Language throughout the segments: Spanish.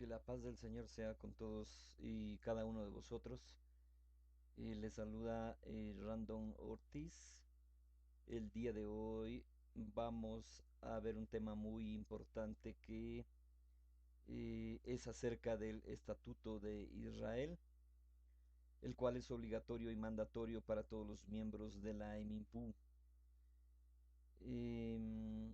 Que la paz del Señor sea con todos y cada uno de vosotros. Les saluda Random Ortiz. El día de hoy vamos a ver un tema muy importante que es acerca del Estatuto de Israel, el cual es obligatorio y mandatorio para todos los miembros de la EMINPU. Em,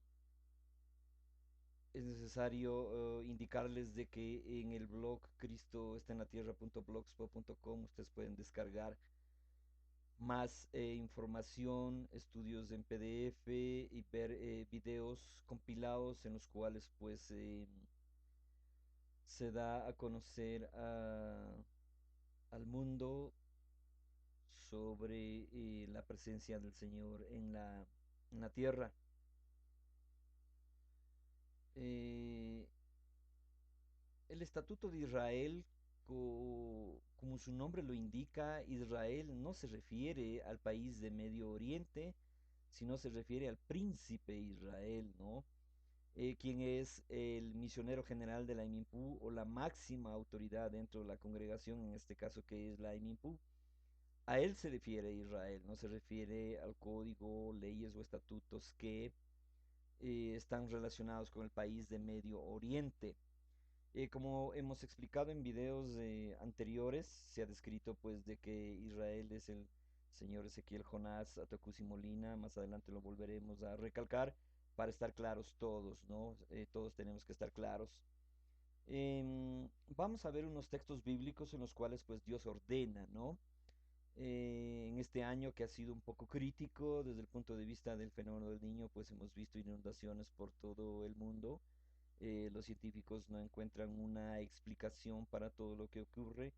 es necesario indicarles de que en el blog cristoestenlatierra.blogspot.com ustedes pueden descargar más información, estudios en PDF y ver videos compilados en los cuales pues se da a conocer al mundo sobre la presencia del Señor en la tierra. Eh, El Estatuto de Israel, como su nombre lo indica, Israel no se refiere al país de Medio Oriente, sino se refiere al príncipe Israel, ¿no? Quien es el misionero general de la IMIMPU o la máxima autoridad dentro de la congregación, en este caso que es la IMIMPU. A él se refiere Israel, no se refiere al código, leyes o estatutos que están relacionados con el país de Medio Oriente. Como hemos explicado en videos anteriores, se ha descrito pues de que Israel es el señor Ezequiel Jonás Atocusi Molina. Más adelante lo volveremos a recalcar para estar claros todos, ¿no? Todos tenemos que estar claros. Vamos a ver unos textos bíblicos en los cuales pues Dios ordena, ¿no? En este año que ha sido un poco crítico desde el punto de vista del fenómeno del niño, pues hemos visto inundaciones por todo el mundo. Los científicos no encuentran una explicación para todo lo que ocurre,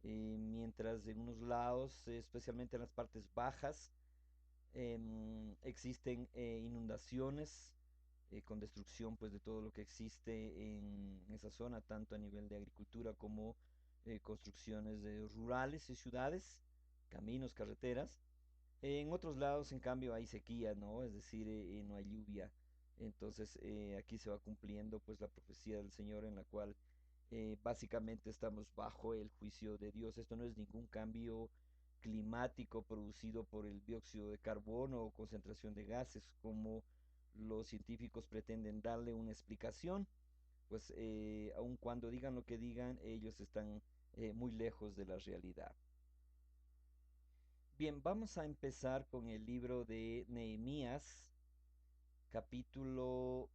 mientras en unos lados, especialmente en las partes bajas, existen inundaciones con destrucción pues de todo lo que existe en esa zona, tanto a nivel de agricultura como construcciones rurales y ciudades, caminos, carreteras. En otros lados, en cambio, hay sequía, ¿no? Es decir, no hay lluvia. Entonces, aquí se va cumpliendo pues la profecía del Señor en la cual básicamente estamos bajo el juicio de Dios. Esto no es ningún cambio climático producido por el dióxido de carbono o concentración de gases, como los científicos pretenden darle una explicación. Pues aun cuando digan lo que digan, ellos están muy lejos de la realidad. Bien, vamos a empezar con el libro de Nehemías, capítulo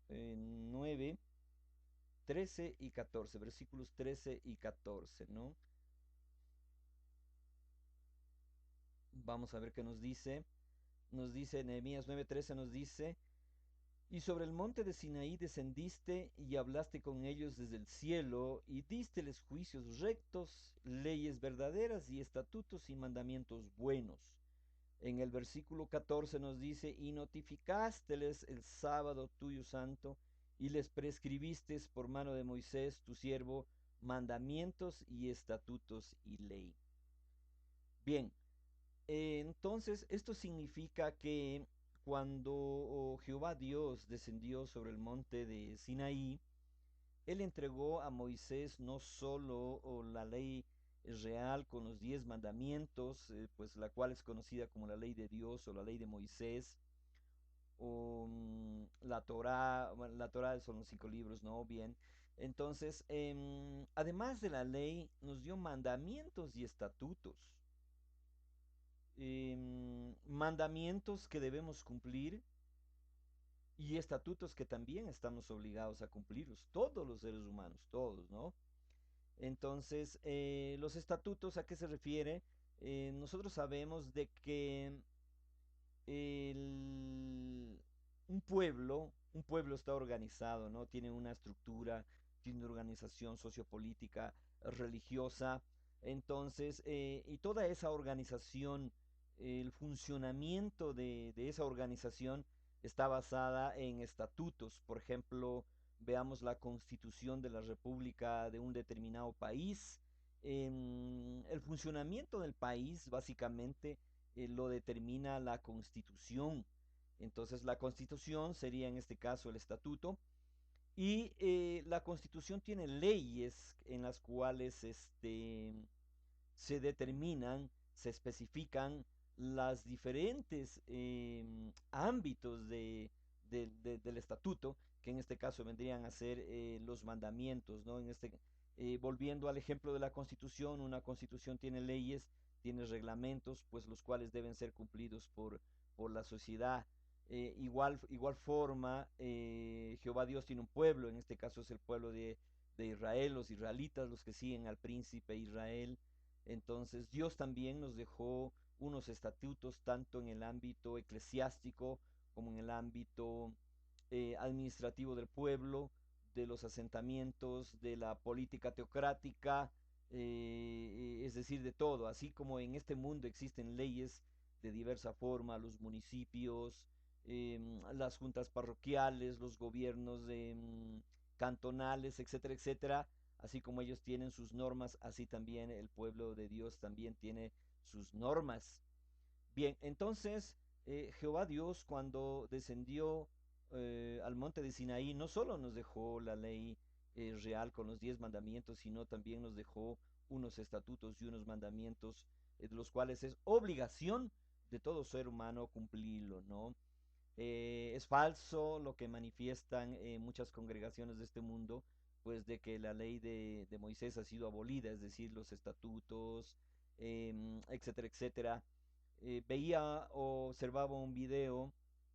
9, 13 y 14, versículos 13 y 14, ¿no? Vamos a ver qué nos dice. Nos dice Nehemías 9:13, nos dice: Y sobre el monte de Sinaí descendiste y hablaste con ellos desde el cielo, y dísteles juicios rectos, leyes verdaderas y estatutos y mandamientos buenos. En el versículo 14 nos dice: Y notificásteles el sábado tuyo santo, y les prescribiste por mano de Moisés, tu siervo, mandamientos y estatutos y ley. Bien, entonces esto significa que cuando Jehová Dios descendió sobre el monte de Sinaí, él entregó a Moisés no solo la ley real con los 10 mandamientos, pues la cual es conocida como la ley de Dios o la ley de Moisés, o la Torá. Bueno, la Torá son los 5 libros, ¿no? Bien, entonces, además de la ley, nos dio mandamientos y estatutos. Mandamientos que debemos cumplir y estatutos que también estamos obligados a cumplirlos, todos los seres humanos, todos, ¿no? Entonces, los estatutos, ¿a qué se refiere? Nosotros sabemos de que el- un pueblo está organizado, ¿no? Tiene una estructura, tiene una organización sociopolítica, religiosa. Entonces, y toda esa organización, el funcionamiento de esa organización está basada en estatutos. Por ejemplo, veamos la constitución de la república de un determinado país. El funcionamiento del país básicamente lo determina la Constitución. Entonces, la Constitución sería en este caso el estatuto, Y la Constitución tiene leyes en las cuales se determinan, se especifican las diferentes ámbitos del estatuto, que en este caso vendrían a ser los mandamientos, ¿no? Volviendo al ejemplo de la Constitución, una Constitución tiene leyes, tiene reglamentos, pues los cuales deben ser cumplidos por la sociedad. Igual forma, Jehová Dios tiene un pueblo, en este caso es el pueblo de Israel, los israelitas, los que siguen al príncipe Israel. Entonces Dios también nos dejó unos estatutos tanto en el ámbito eclesiástico como en el ámbito administrativo del pueblo, de los asentamientos, de la política teocrática, es decir, de todo. Así como en este mundo existen leyes de diversa forma, los municipios, las juntas parroquiales, los gobiernos cantonales, etcétera, etcétera. Así como ellos tienen sus normas, así también el pueblo de Dios también tiene sus normas. Bien, entonces Jehová Dios cuando descendió al monte de Sinaí no solo nos dejó la ley real con los 10 mandamientos, sino también nos dejó unos estatutos y unos mandamientos de los cuales es obligación de todo ser humano cumplirlo, ¿no? Es falso lo que manifiestan muchas congregaciones de este mundo, pues de que la ley de Moisés ha sido abolida, es decir, los estatutos, etcétera, etcétera. Veía o observaba un video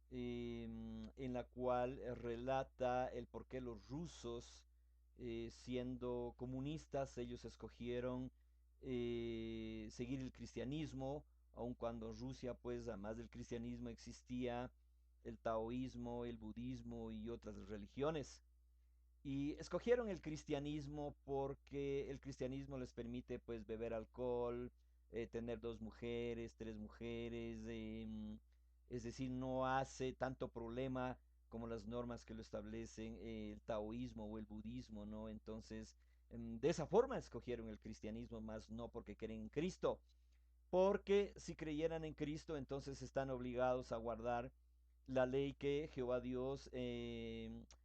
en la cual relata el por qué los rusos, siendo comunistas, ellos escogieron seguir el cristianismo, aun cuando Rusia, pues, además del cristianismo, existía el taoísmo, el budismo y otras religiones. Y escogieron el cristianismo porque el cristianismo les permite pues beber alcohol, tener 2 mujeres, 3 mujeres, es decir, no hace tanto problema como las normas que lo establecen el taoísmo o el budismo, ¿no? Entonces, de esa forma escogieron el cristianismo, más no porque creen en Cristo, porque si creyeran en Cristo, entonces están obligados a guardar la ley que Jehová Dios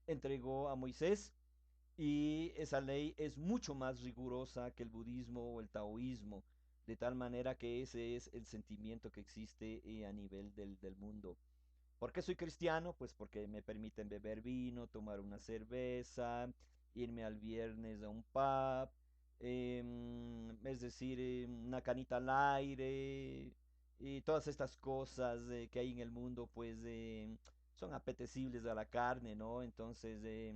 entregó a Moisés, y esa ley es mucho más rigurosa que el budismo o el taoísmo, de tal manera que ese es el sentimiento que existe a nivel del mundo. ¿Por qué soy cristiano? Pues porque me permiten beber vino, tomar una cerveza, irme al viernes a un pub, es decir, una canita al aire, y todas estas cosas que hay en el mundo, pues son apetecibles a la carne, ¿no? Entonces,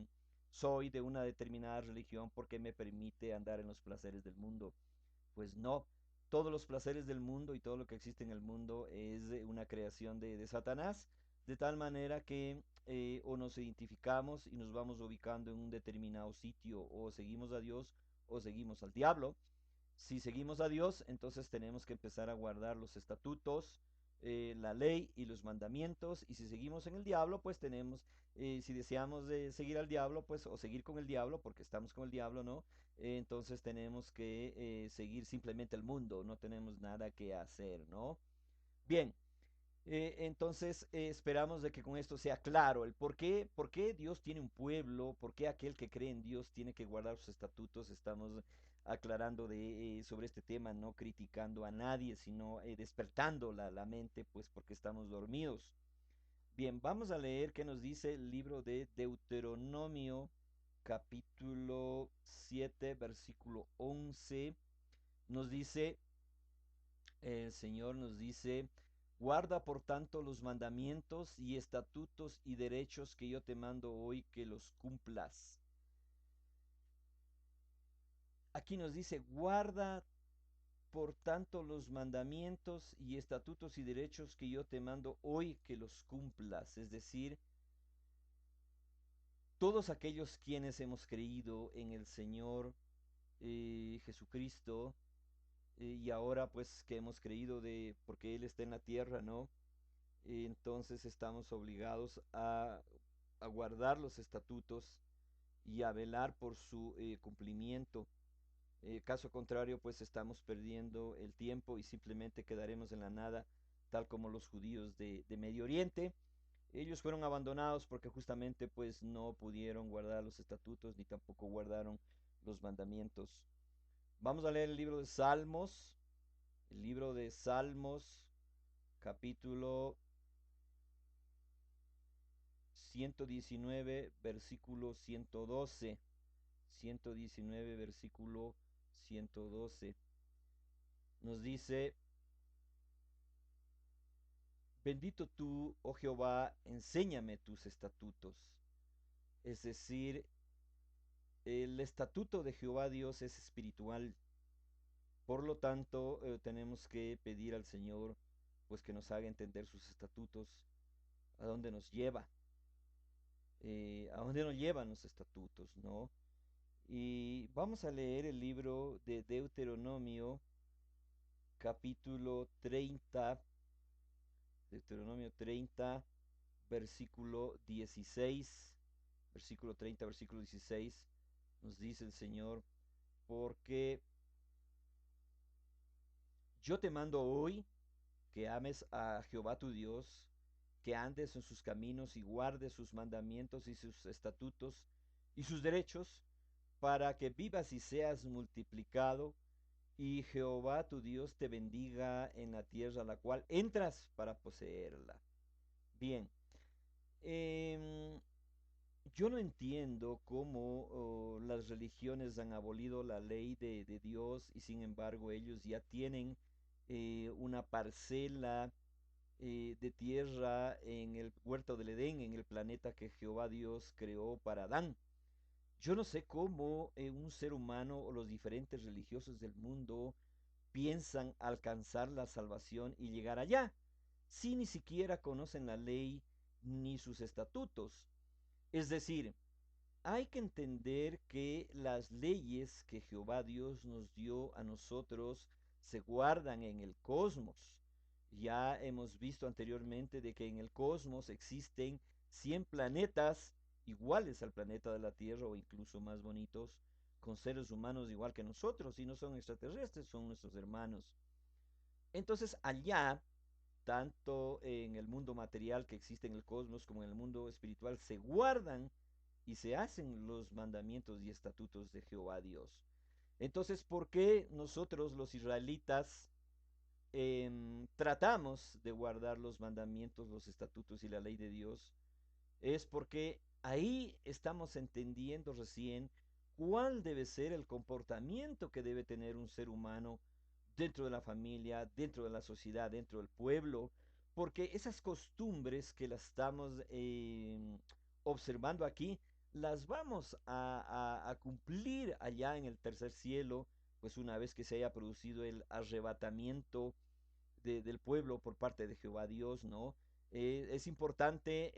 soy de una determinada religión porque me permite andar en los placeres del mundo. Pues no, todos los placeres del mundo y todo lo que existe en el mundo es una creación de Satanás, de tal manera que o nos identificamos y nos vamos ubicando en un determinado sitio, o seguimos a Dios o seguimos al diablo. Si seguimos a Dios, entonces tenemos que empezar a guardar los estatutos, la ley y los mandamientos. Y si seguimos en el diablo, pues tenemos, si deseamos seguir al diablo, pues, o seguir con el diablo, porque estamos con el diablo, ¿no? Entonces tenemos que seguir simplemente el mundo, no tenemos nada que hacer, ¿no? Bien, entonces esperamos de que con esto sea claro el por qué Dios tiene un pueblo, por qué aquel que cree en Dios tiene que guardar sus estatutos. Estamos aclarando sobre este tema, no criticando a nadie, sino despertando la mente, pues porque estamos dormidos. Bien, vamos a leer qué nos dice el libro de Deuteronomio, capítulo 7 versículo 11. Nos dice, el Señor nos dice: guarda por tanto los mandamientos y estatutos y derechos que yo te mando hoy, que los cumplas. Aquí nos dice: guarda por tanto los mandamientos y estatutos y derechos que yo te mando hoy, que los cumplas. Es decir, todos aquellos quienes hemos creído en el Señor Jesucristo, y ahora pues que hemos creído porque Él está en la tierra, ¿no? Entonces estamos obligados a guardar los estatutos y a velar por su cumplimiento. Caso contrario, pues estamos perdiendo el tiempo y simplemente quedaremos en la nada, tal como los judíos de Medio Oriente. Ellos fueron abandonados porque justamente pues no pudieron guardar los estatutos ni tampoco guardaron los mandamientos. Vamos a leer el libro de Salmos, capítulo 119, versículo 112. 119, versículo 112. Nos dice, bendito tú, oh Jehová, enséñame tus estatutos. Es decir, el estatuto de Jehová Dios es espiritual. Por lo tanto, tenemos que pedir al Señor pues que nos haga entender sus estatutos, a dónde nos lleva, a dónde nos llevan los estatutos, ¿no? Y vamos a leer el libro de Deuteronomio, capítulo 30, Deuteronomio 30, versículo 16, versículo 30, versículo 16, nos dice el Señor, porque yo te mando hoy que ames a Jehová tu Dios, que andes en sus caminos y guardes sus mandamientos y sus estatutos y sus derechos, para que vivas y seas multiplicado, y Jehová tu Dios te bendiga en la tierra a la cual entras para poseerla. Bien, em, yo no entiendo cómo las religiones han abolido la ley de Dios y sin embargo ellos ya tienen una parcela de tierra en el huerto del Edén, en el planeta que Jehová Dios creó para Adán. Yo no sé cómo un ser humano o los diferentes religiosos del mundo piensan alcanzar la salvación y llegar allá, si ni siquiera conocen la ley ni sus estatutos. Es decir, hay que entender que las leyes que Jehová Dios nos dio a nosotros se guardan en el cosmos. Ya hemos visto anteriormente de que en el cosmos existen 100 planetas iguales al planeta de la Tierra o incluso más bonitos, con seres humanos igual que nosotros, y no son extraterrestres, son nuestros hermanos. Entonces allá, tanto en el mundo material que existe en el cosmos como en el mundo espiritual, se guardan y se hacen los mandamientos y estatutos de Jehová Dios. Entonces, ¿por qué nosotros los israelitas tratamos de guardar los mandamientos, los estatutos y la ley de Dios? Es porque ahí estamos entendiendo recién cuál debe ser el comportamiento que debe tener un ser humano dentro de la familia, dentro de la sociedad, dentro del pueblo, porque esas costumbres que las estamos observando aquí, las vamos a cumplir allá en el tercer cielo, pues una vez que se haya producido el arrebatamiento del pueblo por parte de Jehová Dios, ¿no? Es importante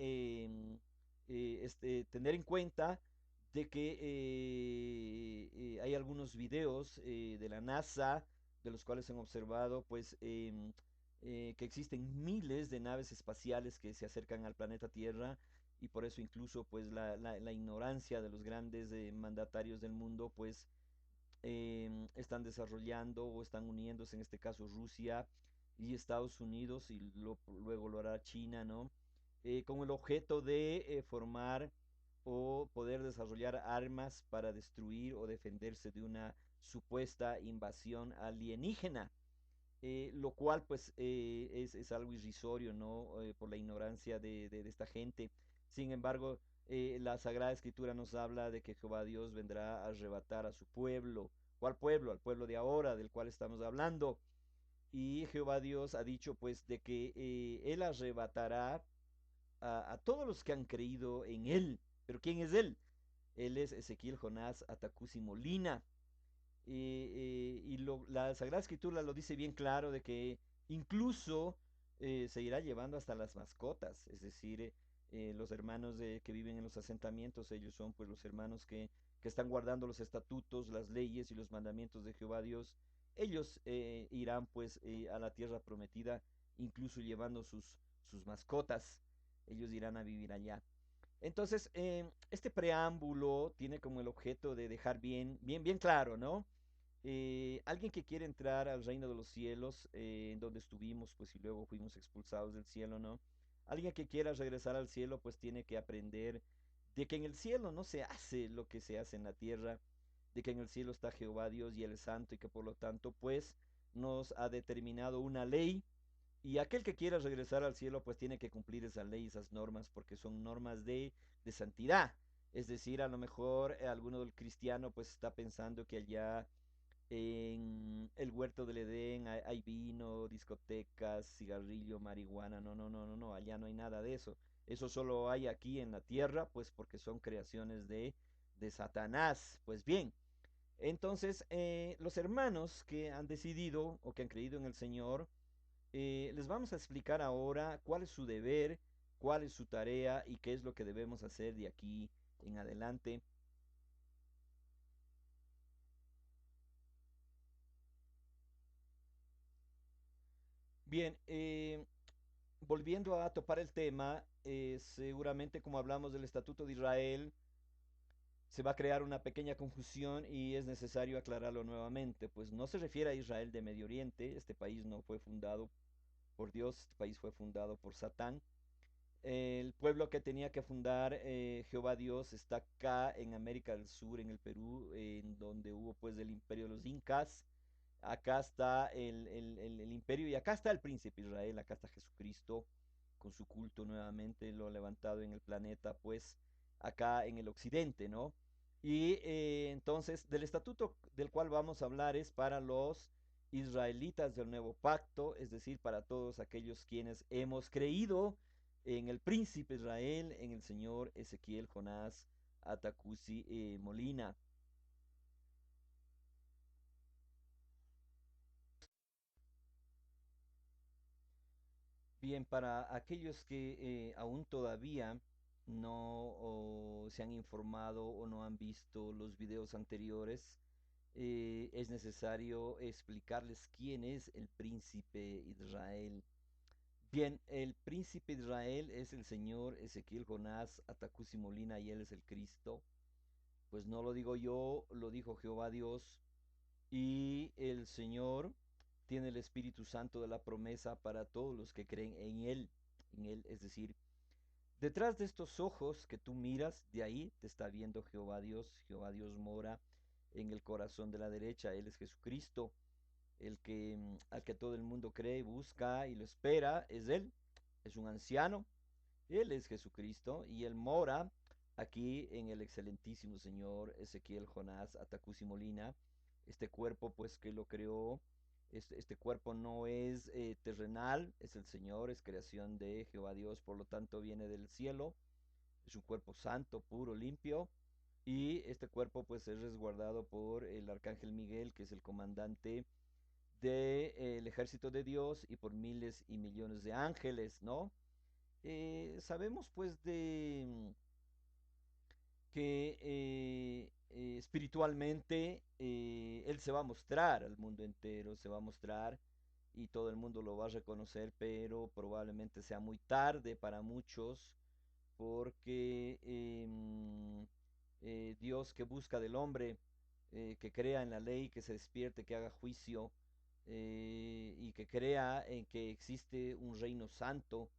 tener en cuenta de que hay algunos videos de la NASA, de los cuales han observado, pues, que existen miles de naves espaciales que se acercan al planeta Tierra y por eso incluso, pues, la ignorancia de los grandes mandatarios del mundo, pues, están desarrollando o están uniéndose, en este caso Rusia y Estados Unidos, y luego lo hará China, ¿no? Con el objeto de formar o poder desarrollar armas para destruir o defenderse de una supuesta invasión alienígena, lo cual pues es algo irrisorio, ¿no? Por la ignorancia de esta gente. Sin embargo, la Sagrada Escritura nos habla de que Jehová Dios vendrá a arrebatar a su pueblo. ¿Cuál pueblo? Al pueblo de ahora, del cual estamos hablando. Y Jehová Dios ha dicho pues de que Él arrebatará a todos los que han creído en Él. ¿Pero quién es Él? Él es Ezequiel, Jonás, Atacus y Molina. La Sagrada Escritura lo dice bien claro de que incluso se irá llevando hasta las mascotas, es decir, los hermanos que viven en los asentamientos, ellos son pues los hermanos que están guardando los estatutos, las leyes y los mandamientos de Jehová Dios. Ellos irán pues a la tierra prometida, incluso llevando sus mascotas, ellos irán a vivir allá. Entonces, este preámbulo tiene como el objeto de dejar bien claro, ¿no? Alguien que quiere entrar al reino de los cielos, en donde estuvimos, pues y luego fuimos expulsados del cielo, ¿no? Alguien que quiera regresar al cielo, pues tiene que aprender de que en el cielo no se hace lo que se hace en la tierra, de que en el cielo está Jehová Dios y el Santo y que por lo tanto, pues nos ha determinado una ley y aquel que quiera regresar al cielo, pues tiene que cumplir esa ley, esas normas, porque son normas de santidad. Es decir, a lo mejor alguno del cristiano pues está pensando que allá en el huerto del Edén hay vino, discotecas, cigarrillo, marihuana. No, no, no, no, no, allá no hay nada de eso. Eso solo hay aquí en la tierra, pues porque son creaciones de Satanás. Pues bien, entonces los hermanos que han decidido o que han creído en el Señor, les vamos a explicar ahora cuál es su deber, cuál es su tarea y qué es lo que debemos hacer de aquí en adelante. Bien, volviendo a topar el tema, seguramente como hablamos del Estatuto de Israel, se va a crear una pequeña confusión y es necesario aclararlo nuevamente, pues no se refiere a Israel de Medio Oriente, este país no fue fundado por Dios, este país fue fundado por Satán. El pueblo que tenía que fundar Jehová Dios está acá en América del Sur, en el Perú, en donde hubo pues el imperio de los incas. Acá está el imperio y acá está el príncipe Israel, acá está Jesucristo con su culto nuevamente, lo levantado en el planeta, pues acá en el occidente, ¿no? Y entonces del estatuto del cual vamos a hablar es para los israelitas del nuevo pacto, es decir, para todos aquellos quienes hemos creído en el príncipe Israel, en el señor Ezequiel Jonás Atacusi Molina. Bien, para aquellos que aún todavía no se han informado o no han visto los videos anteriores, es necesario explicarles quién es el príncipe Israel. Bien, el príncipe Israel es el señor Ezequiel Jonás Atacusi Molina y él es el Cristo. Pues no lo digo yo, lo dijo Jehová Dios. Y el Señor tiene el Espíritu Santo de la promesa para todos los que creen en Él, es decir, detrás de estos ojos que tú miras, de ahí te está viendo Jehová Dios mora en el corazón de la derecha, Él es Jesucristo, el que al que todo el mundo cree, busca y lo espera, es Él, es un anciano, Él es Jesucristo y Él mora aquí en el excelentísimo Señor Ezequiel Jonás Atacusi Molina. Este cuerpo pues que lo creó, este cuerpo no es terrenal, es el Señor, es creación de Jehová Dios, por lo tanto viene del cielo, es un cuerpo santo, puro, limpio. Y este cuerpo pues es resguardado por el arcángel Miguel, que es el comandante del ejército de Dios y por miles y millones de ángeles, ¿no? Sabemos pues de que espiritualmente Él se va a mostrar al mundo entero, se va a mostrar y todo el mundo lo va a reconocer, pero probablemente sea muy tarde para muchos porque Dios que busca del hombre, que crea en la ley, que se despierte, que haga juicio y que crea en que existe un reino santo,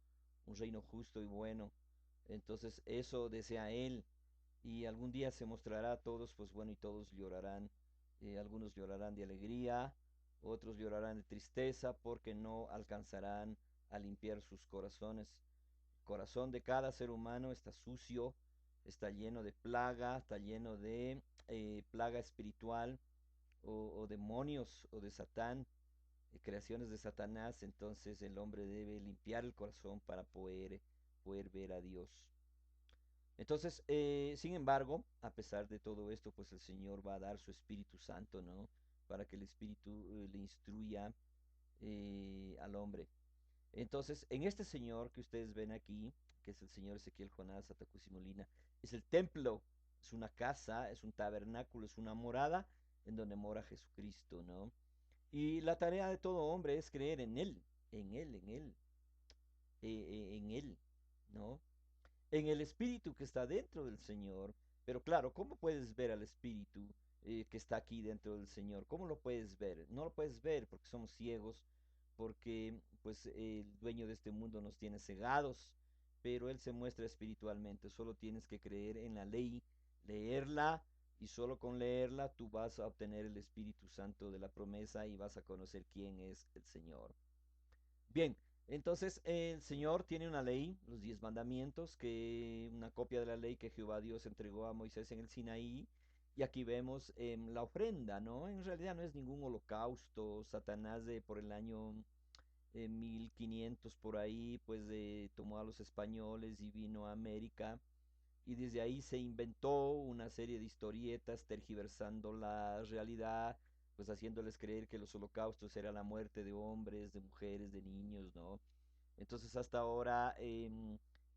un reino justo y bueno. Entonces eso desea Él y algún día se mostrará a todos, pues bueno, y todos llorarán. Algunos llorarán de alegría, otros llorarán de tristeza porque no alcanzarán a limpiar sus corazones. El corazón de cada ser humano está sucio, está lleno de plaga, está lleno de plaga espiritual o demonios o de Satán, creaciones de Satanás. Entonces el hombre debe limpiar el corazón para poder ver a Dios. Entonces, sin embargo, a pesar de todo esto, pues el Señor va a dar su Espíritu Santo, ¿no? Para que el Espíritu le instruya al hombre. Entonces, en este Señor que ustedes ven aquí, que es el Señor Ezequiel Jonás Atacusi Molina, es el templo, es una casa, es un tabernáculo, es una morada en donde mora Jesucristo, ¿no? Y la tarea de todo hombre es creer en Él, en Él, en Él, en Él, ¿no? En el espíritu que está dentro del Señor. Pero claro, ¿cómo puedes ver al espíritu que está aquí dentro del Señor? ¿Cómo lo puedes ver? No lo puedes ver porque somos ciegos, porque pues el dueño de este mundo nos tiene cegados. pero Él se muestra espiritualmente. Solo tienes que creer en la ley, leerla, y solo con leerla tú vas a obtener el Espíritu Santo de la promesa y vas a conocer quién es el Señor. Bien, entonces el Señor tiene una ley, los 10 mandamientos, que una copia de la ley que Jehová Dios entregó a Moisés en el Sinaí. Y aquí vemos la ofrenda, ¿no? En realidad no es ningún holocausto. Satanás por el año 1500 por ahí, pues tomó a los españoles y vino a América. Y desde ahí se inventó una serie de historietas tergiversando la realidad, pues haciéndoles creer que los holocaustos era la muerte de hombres, de mujeres, de niños, ¿no? Entonces hasta ahora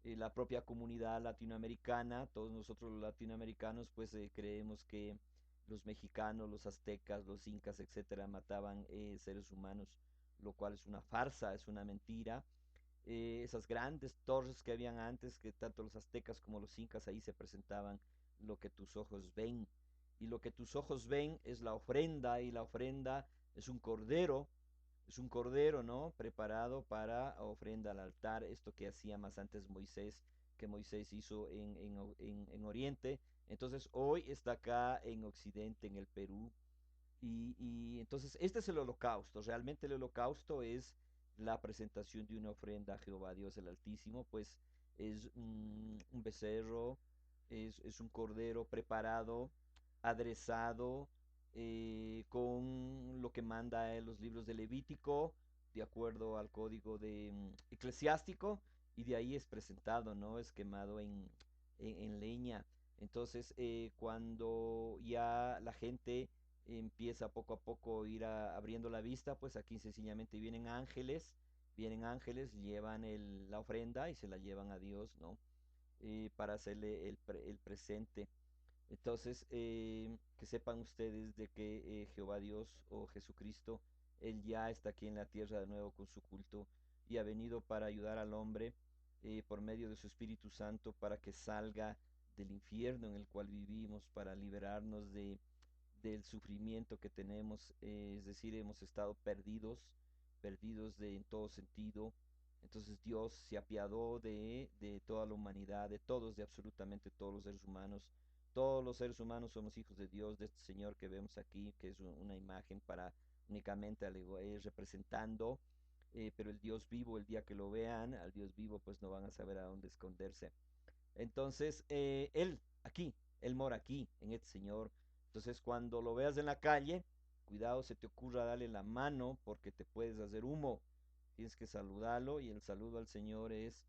la propia comunidad latinoamericana, todos nosotros los latinoamericanos, pues creemos que los mexicanos, los aztecas, los incas, etcétera, mataban seres humanos, lo cual es una farsa, es una mentira. Esas grandes torres que habían antes, que tanto los aztecas como los incas ahí se presentaban lo que tus ojos ven. Y lo que tus ojos ven es la ofrenda, y la ofrenda es un cordero, ¿no? Preparado para ofrenda al altar, esto que hacía más antes Moisés, que Moisés hizo en Oriente. Entonces hoy está acá en Occidente, en el Perú, y entonces este es el holocausto. Realmente el holocausto es la presentación de una ofrenda a Jehová Dios el Altísimo, pues es un becerro, es un cordero preparado, aderezado, con lo que manda los libros de Levítico, de acuerdo al código eclesiástico, y de ahí es presentado, ¿no? Es quemado en leña. Entonces, cuando ya la gente empieza poco a poco a ir abriendo la vista, pues aquí sencillamente vienen ángeles, llevan la ofrenda y se la llevan a Dios, ¿no? Para hacerle el presente. Entonces, que sepan ustedes de que Jehová Dios o Jesucristo, Él ya está aquí en la tierra de nuevo con su culto y ha venido para ayudar al hombre por medio de su Espíritu Santo para que salga del infierno en el cual vivimos, para liberarnos del sufrimiento que tenemos, es decir, hemos estado perdidos en todo sentido. Entonces Dios se apiadó de toda la humanidad, de todos, de absolutamente todos los seres humanos. Todos los seres humanos somos hijos de Dios, de este Señor que vemos aquí, que es una imagen para únicamente representando, pero el Dios vivo, el día que lo vean, al Dios vivo, pues no van a saber a dónde esconderse. Entonces, Él aquí, Él mora aquí, en este Señor. Entonces, cuando lo veas en la calle, cuidado, se te ocurra darle la mano porque te puedes hacer humo. Tienes que saludarlo, y el saludo al Señor es,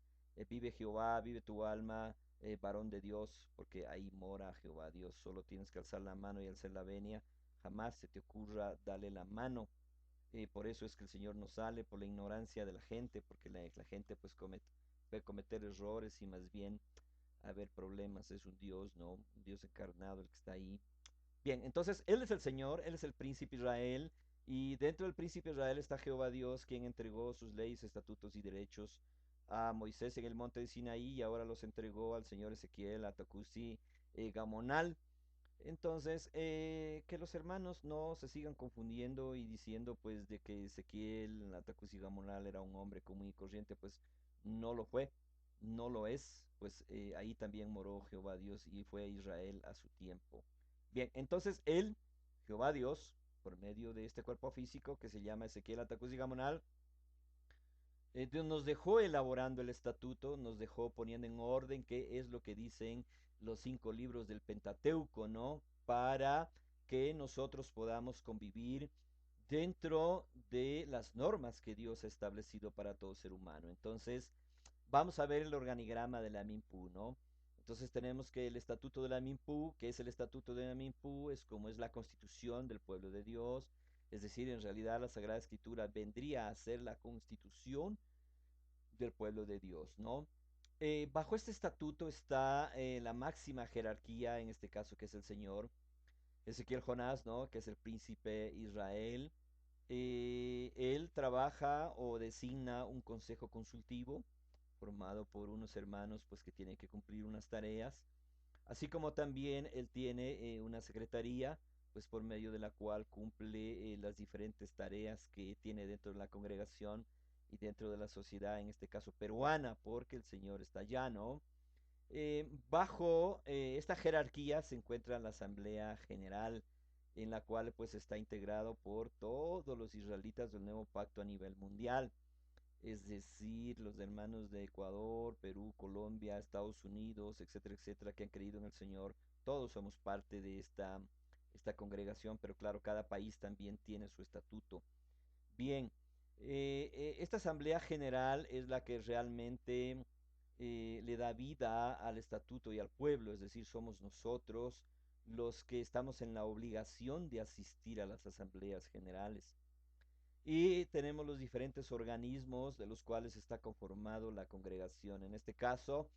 vive Jehová, vive tu alma, varón de Dios, porque ahí mora Jehová Dios. Solo tienes que alzar la mano y alzar la venia. Jamás se te ocurra darle la mano. Por eso es que el Señor no sale, por la ignorancia de la gente, porque la gente pues puede cometer errores y más bien haber problemas. Es un Dios, ¿no? Un Dios encarnado el que está ahí. Bien, entonces Él es el Señor, Él es el príncipe Israel, y dentro del príncipe Israel está Jehová Dios, quien entregó sus leyes, estatutos y derechos a Moisés en el monte de Sinaí, y ahora los entregó al señor Ezequiel, a Tacusi, Gamonal. Entonces, que los hermanos no se sigan confundiendo y diciendo pues de que Ezequiel, Atacusi Gamonal era un hombre común y corriente, pues no lo fue, no lo es, pues ahí también moró Jehová Dios y fue Israel a su tiempo. Bien, entonces él, Jehová Dios, por medio de este cuerpo físico que se llama Ezequiel, Atacusi Gamonal, Dios nos dejó elaborando el estatuto, nos dejó poniendo en orden qué es lo que dicen los 5 libros del Pentateuco, ¿no? Para que nosotros podamos convivir dentro de las normas que Dios ha establecido para todo ser humano. Entonces, vamos a ver el organigrama de la MIMPU, ¿no? Entonces tenemos que el estatuto de la MIMPU, que es el estatuto de la MIMPU, es como es la constitución del pueblo de Dios. Es decir, en realidad la Sagrada Escritura vendría a ser la constitución del pueblo de Dios, ¿no? Bajo este estatuto está la máxima jerarquía, en este caso que es el Señor, Ezequiel Jonás, ¿no? Que es el príncipe Israel. Él trabaja o designa un consejo consultivo formado por unos hermanos pues que tienen que cumplir unas tareas, así como también él tiene una secretaría pues por medio de la cual cumple las diferentes tareas que tiene dentro de la congregación y dentro de la sociedad, en este caso peruana, porque el Señor está allá, ¿no? Bajo esta jerarquía se encuentra la Asamblea General, en la cual pues está integrado por todos los israelitas del nuevo pacto a nivel mundial, es decir, los hermanos de Ecuador, Perú, Colombia, Estados Unidos, etcétera, etcétera, que han creído en el Señor. Todos somos parte de esta congregación, pero claro, cada país también tiene su estatuto. Bien, esta Asamblea General es la que realmente le da vida al estatuto y al pueblo, es decir, somos nosotros los que estamos en la obligación de asistir a las asambleas generales. Y tenemos los diferentes organismos de los cuales está conformado la congregación. En este caso,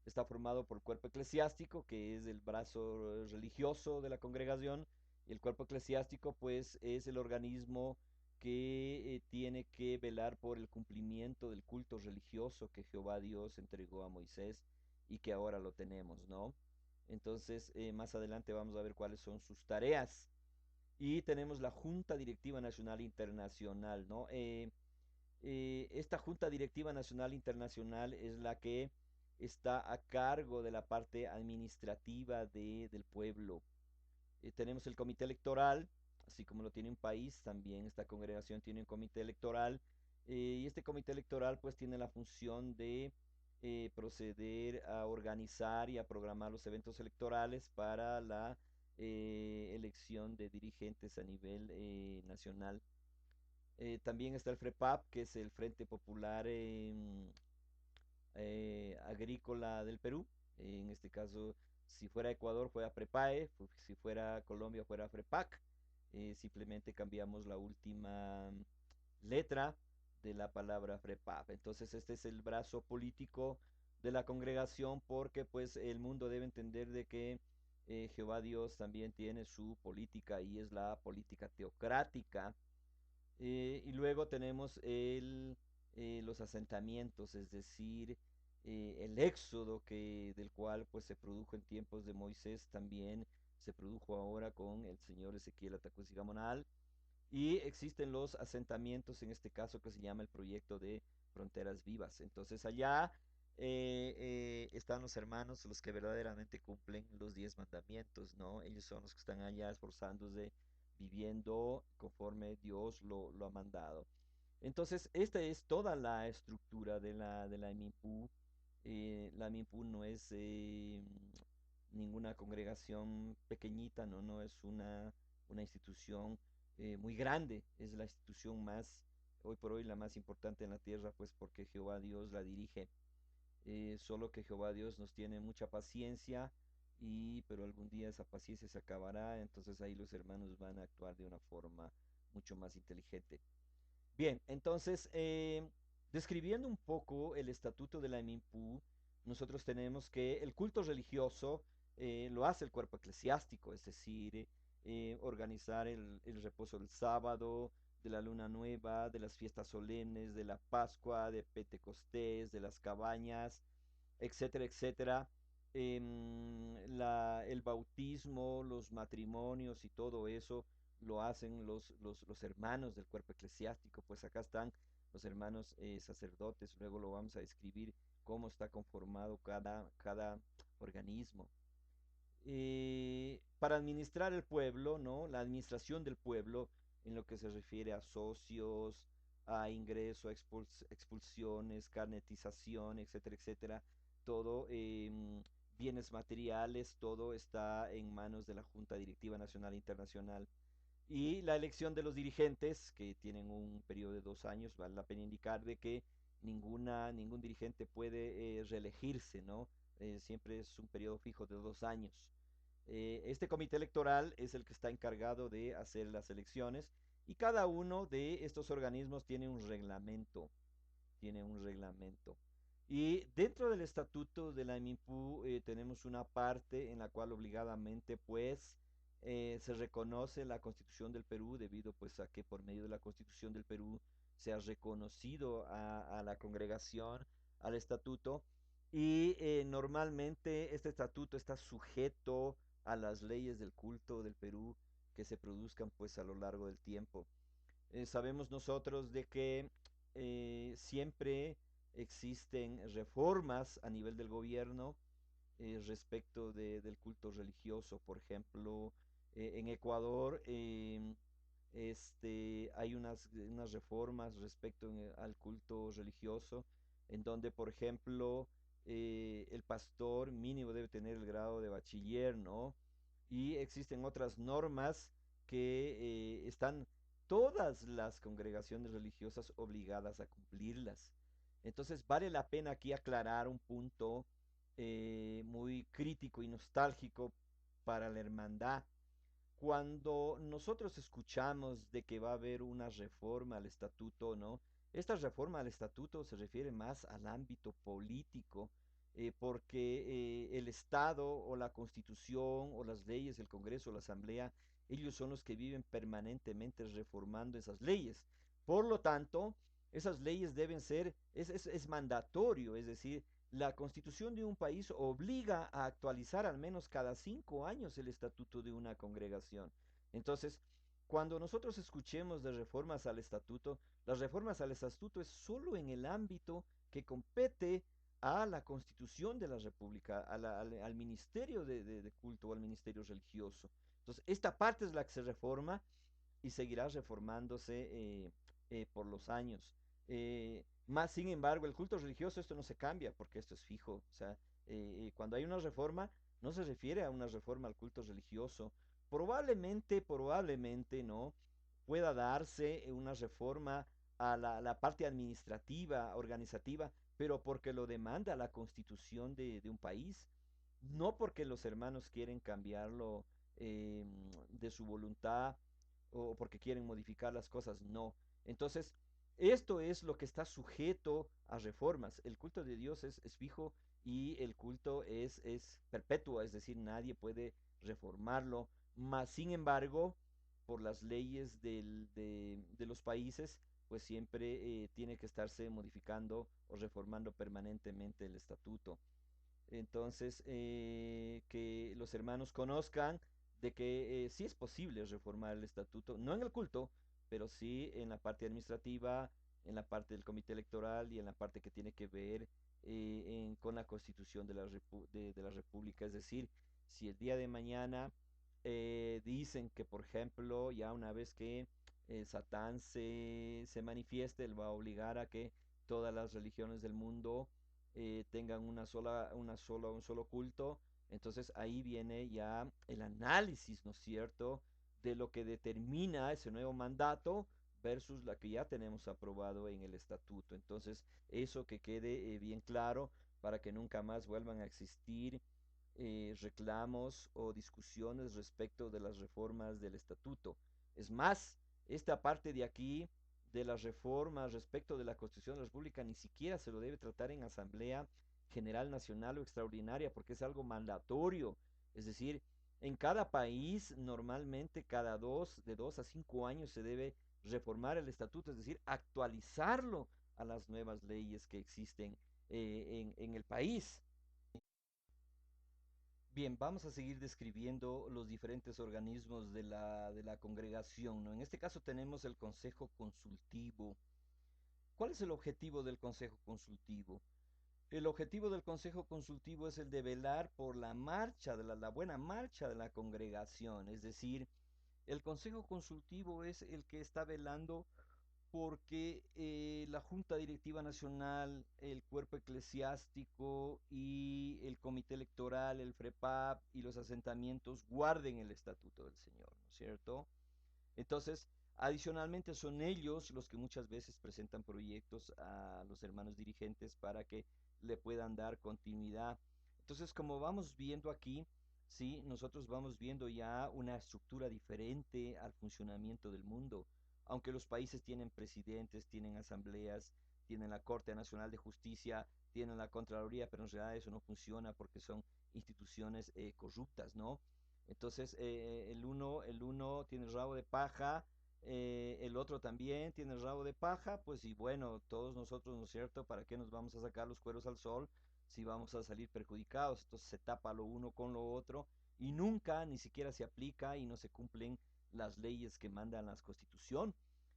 está formado por el cuerpo eclesiástico, que es el brazo religioso de la congregación, y el cuerpo eclesiástico, pues, es el organismo que tiene que velar por el cumplimiento del culto religioso que Jehová Dios entregó a Moisés y que ahora lo tenemos, ¿no? Entonces, más adelante vamos a ver cuáles son sus tareas. Y tenemos la Junta Directiva Nacional Internacional, ¿no? Esta Junta Directiva Nacional Internacional es la que está a cargo de la parte administrativa del pueblo. Tenemos el comité electoral, así como lo tiene un país, también esta congregación tiene un comité electoral, y este comité electoral pues tiene la función de proceder a organizar y a programar los eventos electorales para la elección de dirigentes a nivel nacional. También está el FREPAP, que es el Frente Popular Agrícola del Perú. En este caso, si fuera Ecuador, fuera FREPAE, si fuera Colombia, fuera FREPAC. Simplemente cambiamos la última letra de la palabra FREPAP. Entonces, este es el brazo político de la congregación, porque pues el mundo debe entender de que Jehová Dios también tiene su política y es la política teocrática. Y luego tenemos los asentamientos, es decir, el éxodo del cual pues se produjo en tiempos de Moisés, también se produjo ahora con el señor Ezequiel Atacuesigamonal. Y existen los asentamientos, en este caso que se llama el proyecto de Fronteras Vivas. Entonces allá están los hermanos, los que verdaderamente cumplen los 10 mandamientos, ¿no? Ellos son los que están allá esforzándose, viviendo conforme Dios lo ha mandado. Entonces, esta es toda la estructura de la MIPU. La MIPU no es ninguna congregación pequeñita, ¿no? No es una institución muy grande, es la institución más, hoy por hoy, la más importante en la tierra, pues porque Jehová Dios la dirige. Solo que Jehová Dios nos tiene mucha paciencia, pero algún día esa paciencia se acabará, entonces ahí los hermanos van a actuar de una forma mucho más inteligente. Bien, entonces, describiendo un poco el estatuto de la MIMPU, nosotros tenemos que el culto religioso lo hace el cuerpo eclesiástico, es decir, organizar el reposo del sábado, de la luna nueva, de las fiestas solemnes, de la Pascua, de Pentecostés, de las cabañas, etcétera, etcétera. El bautismo, los matrimonios y todo eso lo hacen los hermanos del cuerpo eclesiástico. Pues acá están los hermanos sacerdotes, luego lo vamos a describir cómo está conformado cada organismo. Para administrar el pueblo, ¿no? La administración del pueblo en lo que se refiere a socios, a ingreso, a expulsiones, carnetización, etcétera, etcétera, todo, bienes materiales, todo está en manos de la Junta Directiva Nacional e Internacional. Y la elección de los dirigentes, que tienen un periodo de 2 años, vale la pena indicar de que ningún dirigente puede reelegirse, ¿no? Siempre es un periodo fijo de 2 años. Este comité electoral es el que está encargado de hacer las elecciones y cada uno de estos organismos tiene un reglamento. Y dentro del estatuto de la MIPU tenemos una parte en la cual obligadamente pues se reconoce la Constitución del Perú debido pues a que por medio de la Constitución del Perú se ha reconocido a la congregación, al estatuto, y normalmente este estatuto está sujeto a las leyes del culto del Perú que se produzcan pues a lo largo del tiempo. Sabemos nosotros de que siempre existen reformas a nivel del gobierno respecto del culto religioso. Por ejemplo, en Ecuador hay unas reformas respecto al culto religioso, en donde, por ejemplo, el pastor mínimo debe tener el grado de bachiller, ¿no? Y existen otras normas que están todas las congregaciones religiosas obligadas a cumplirlas. Entonces, vale la pena aquí aclarar un punto muy crítico y nostálgico para la hermandad. Cuando nosotros escuchamos de que va a haber una reforma al estatuto, ¿no? Esta reforma al estatuto se refiere más al ámbito político, porque el Estado o la Constitución o las leyes, el Congreso o la Asamblea, ellos son los que viven permanentemente reformando esas leyes. Por lo tanto, esas leyes deben ser, es mandatorio, es decir, la constitución de un país obliga a actualizar al menos cada 5 años el estatuto de una congregación. Entonces, cuando nosotros escuchemos de reformas al estatuto, las reformas al estatuto es solo en el ámbito que compete a la constitución de la república, al ministerio de culto o al ministerio religioso. Entonces, esta parte es la que se reforma y seguirá reformándose por los años. Más sin embargo, el culto religioso, esto no se cambia porque esto es fijo. O sea, cuando hay una reforma, no se refiere a una reforma al culto religioso. Probablemente, ¿no? Pueda darse una reforma a la parte administrativa, organizativa, pero porque lo demanda la constitución de un país, no porque los hermanos quieren cambiarlo de su voluntad o porque quieren modificar las cosas, no. Entonces, esto es lo que está sujeto a reformas. El culto de Dios es fijo y el culto es perpetuo, es decir, nadie puede reformarlo, mas sin embargo, por las leyes de los países, pues siempre tiene que estarse modificando o reformando permanentemente el estatuto. Entonces, que los hermanos conozcan de que sí es posible reformar el estatuto, no en el culto, pero sí en la parte administrativa, en la parte del comité electoral y en la parte que tiene que ver con la constitución de la república. Es decir, si el día de mañana dicen que, por ejemplo, ya una vez que Satán se manifieste, él va a obligar a que todas las religiones del mundo tengan un solo culto. Entonces ahí viene ya el análisis, ¿no es cierto?, de lo que determina ese nuevo mandato versus la que ya tenemos aprobado en el estatuto. Entonces, eso que quede bien claro para que nunca más vuelvan a existir reclamos o discusiones respecto de las reformas del estatuto. Es más, esta parte de aquí de las reformas respecto de la Constitución de la República ni siquiera se lo debe tratar en Asamblea General Nacional o Extraordinaria porque es algo mandatorio. Es decir, en cada país normalmente de 2 a 5 años se debe reformar el estatuto, es decir, actualizarlo a las nuevas leyes que existen en el país. Bien, vamos a seguir describiendo los diferentes organismos de la congregación, ¿no? En este caso tenemos el Consejo Consultivo. ¿Cuál es el objetivo del Consejo Consultivo? El objetivo del Consejo Consultivo es el de velar por la marcha, la buena marcha de la congregación. Es decir, el Consejo Consultivo es el que está velando porque la Junta Directiva Nacional, el cuerpo eclesiástico y el comité electoral, el FREPAP y los asentamientos guarden el estatuto del Señor, ¿no es cierto? Entonces, adicionalmente son ellos los que muchas veces presentan proyectos a los hermanos dirigentes para que le puedan dar continuidad. Entonces, como vamos viendo aquí, sí, nosotros vamos viendo ya una estructura diferente al funcionamiento del mundo. Aunque los países tienen presidentes, tienen asambleas, tienen la Corte Nacional de Justicia, tienen la Contraloría, pero en realidad eso no funciona porque son instituciones corruptas, ¿no? Entonces, el uno tiene el rabo de paja, el otro también tiene el rabo de paja, pues y bueno, todos nosotros, ¿no es cierto? ¿Para qué nos vamos a sacar los cueros al sol si vamos a salir perjudicados? Entonces se tapa lo uno con lo otro y nunca ni siquiera se aplica y no se cumplen las leyes que mandan la Constitución.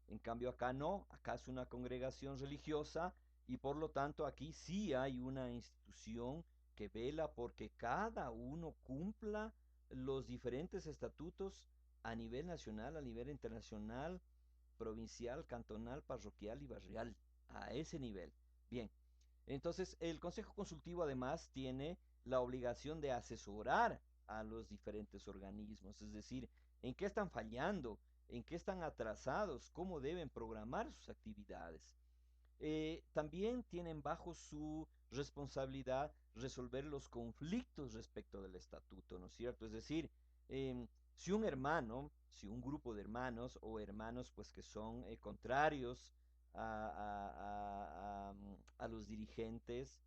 En cambio acá no, acá es una congregación religiosa y por lo tanto aquí sí hay una institución que vela porque cada uno cumpla los diferentes estatutos a nivel nacional, a nivel internacional, provincial, cantonal, parroquial y barrial, a ese nivel. Bien, entonces el Consejo Consultivo además tiene la obligación de asesorar a los diferentes organismos, es decir, en qué están fallando, en qué están atrasados, cómo deben programar sus actividades. También tienen bajo su responsabilidad resolver los conflictos respecto del estatuto, ¿no es cierto? Es decir, si un hermano, si un grupo de hermanos o hermanos pues que son contrarios a los dirigentes,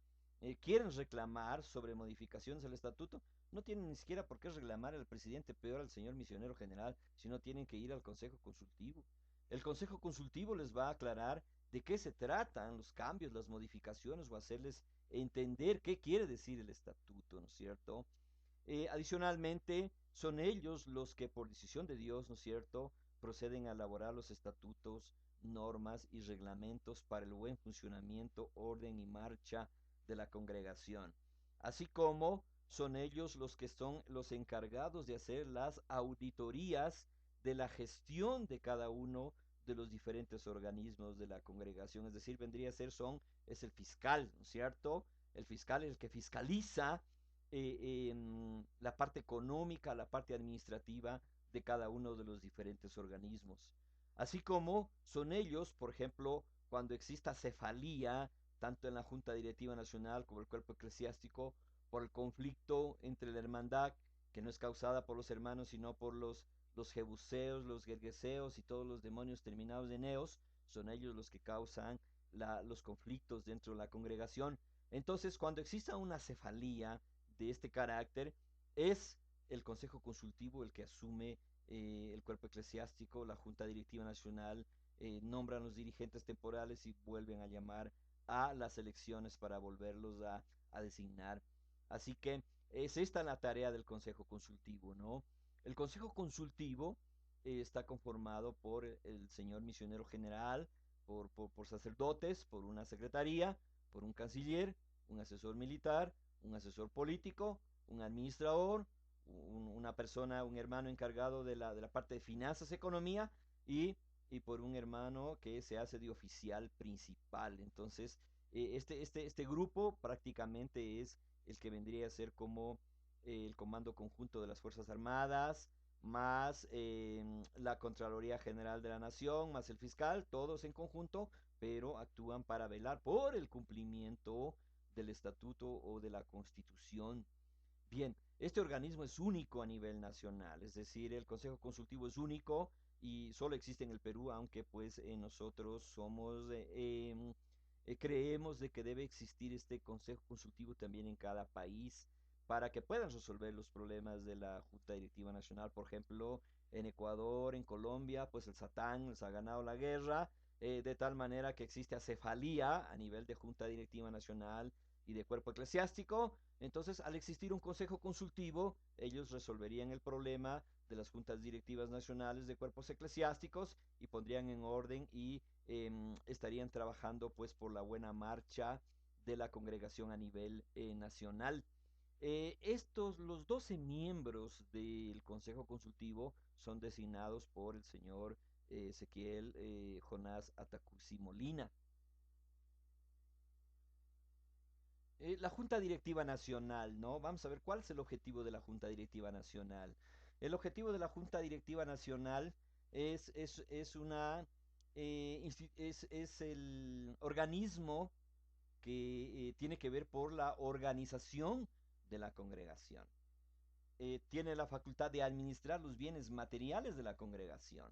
quieren reclamar sobre modificaciones del estatuto, no tienen ni siquiera por qué reclamar al presidente, peor al señor misionero general, sino tienen que ir al Consejo Consultivo. El Consejo Consultivo les va a aclarar de qué se tratan los cambios, las modificaciones o hacerles entender qué quiere decir el estatuto, ¿no es cierto? Adicionalmente, son ellos los que por decisión de Dios, ¿no es cierto?, proceden a elaborar los estatutos, normas y reglamentos para el buen funcionamiento, orden y marcha de la congregación, así como son ellos los que son los encargados de hacer las auditorías de la gestión de cada uno de los diferentes organismos de la congregación, es decir, vendría a ser es el fiscal, ¿no es cierto? El fiscal es el que fiscaliza la parte económica, la parte administrativa de cada uno de los diferentes organismos. Así como son ellos, por ejemplo, cuando exista cefalía, tanto en la Junta Directiva Nacional como el cuerpo eclesiástico, por el conflicto entre la hermandad, que no es causada por los hermanos, sino por los jebuseos, los gergeseos y todos los demonios terminados de neos, son ellos los que causan los conflictos dentro de la congregación. Entonces, cuando exista una cefalía de este carácter, es el Consejo Consultivo el que asume el cuerpo eclesiástico, la Junta Directiva Nacional, nombran los dirigentes temporales y vuelven a llamar a las elecciones para volverlos a designar. Así que es esta la tarea del Consejo Consultivo, ¿no? El Consejo Consultivo está conformado por el señor misionero general, por sacerdotes, por una secretaría, por un canciller, un asesor militar, un asesor político, un administrador, una persona, un hermano encargado de la parte de finanzas, economía y por un hermano que se hace de oficial principal. Entonces, este grupo prácticamente es el que vendría a ser como el Comando Conjunto de las Fuerzas Armadas, más la Contraloría General de la Nación, más el fiscal, todos en conjunto, pero actúan para velar por el cumplimiento del estatuto o de la constitución. Bien, este organismo es único a nivel nacional, es decir, el Consejo Consultivo es único y solo existe en el Perú, aunque pues nosotros creemos de que debe existir este Consejo Consultivo también en cada país para que puedan resolver los problemas de la Junta Directiva Nacional. Por ejemplo, en Ecuador, en Colombia, pues el Satán les ha ganado la guerra, de tal manera que existe acefalía a nivel de Junta Directiva Nacional y de cuerpo eclesiástico. Entonces, al existir un consejo consultivo, ellos resolverían el problema de las juntas directivas nacionales de cuerpos eclesiásticos y pondrían en orden y estarían trabajando pues por la buena marcha de la congregación a nivel nacional. Los 12 miembros del Consejo Consultivo son designados por el señor Ezequiel Jonás Atacursi Molina. La Junta Directiva Nacional, ¿no? Vamos a ver cuál es el objetivo de la Junta Directiva Nacional. El objetivo de la Junta Directiva Nacional es una, es el organismo que tiene que ver por la organización de la congregación. Tiene la facultad de administrar los bienes materiales de la congregación.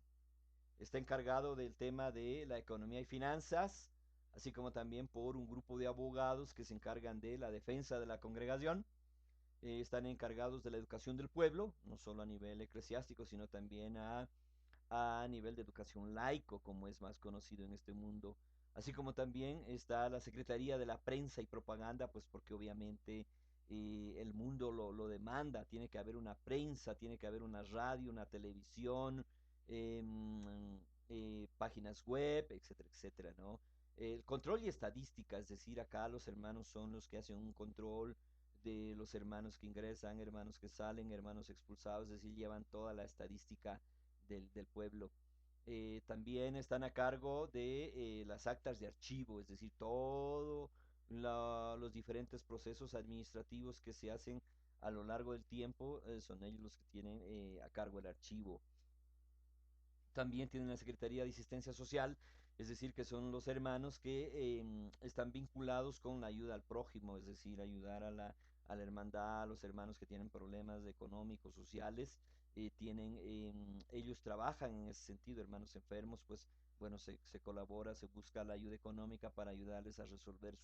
Está encargado del tema de la economía y finanzas, así como también por un grupo de abogados que se encargan de la defensa de la congregación. Están encargados de la educación del pueblo, no solo a nivel eclesiástico, sino también a nivel de educación laico, como es más conocido en este mundo. Así como también está la Secretaría de la Prensa y Propaganda, pues porque obviamente el mundo lo demanda, tiene que haber una prensa, tiene que haber una radio, una televisión, páginas web, etcétera, etcétera, ¿no? El control y estadística, es decir, acá los hermanos son los que hacen un control de los hermanos que ingresan, hermanos que salen, hermanos expulsados, es decir, llevan toda la estadística del pueblo. También están a cargo de las actas de archivo, es decir, todos los diferentes procesos administrativos que se hacen a lo largo del tiempo, son ellos los que tienen a cargo el archivo. También tienen la Secretaría de Asistencia Social, es decir, que son los hermanos que están vinculados con la ayuda al prójimo, es decir, ayudar a la hermandad, a los hermanos que tienen problemas económicos, sociales, ellos trabajan en ese sentido, hermanos enfermos, pues bueno, se colabora, se busca la ayuda económica para ayudarles a resolver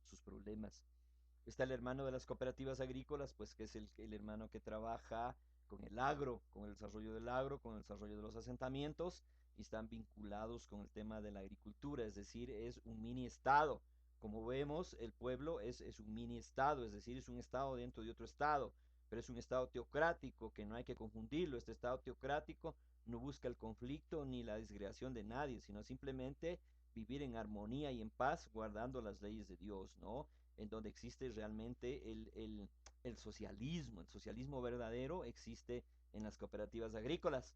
sus problemas. Está el hermano de las cooperativas agrícolas, pues que es el hermano que trabaja con el agro, con el desarrollo del agro, con el desarrollo de los asentamientos, y están vinculados con el tema de la agricultura, es decir, es un mini estado. Como vemos, el pueblo es un mini estado, es decir, es un estado dentro de otro estado, pero es un estado teocrático que no hay que confundirlo. Este estado teocrático no busca el conflicto ni la desgreación de nadie, sino simplemente vivir en armonía y en paz, guardando las leyes de Dios, ¿no? En donde existe realmente el socialismo verdadero existe en las cooperativas agrícolas.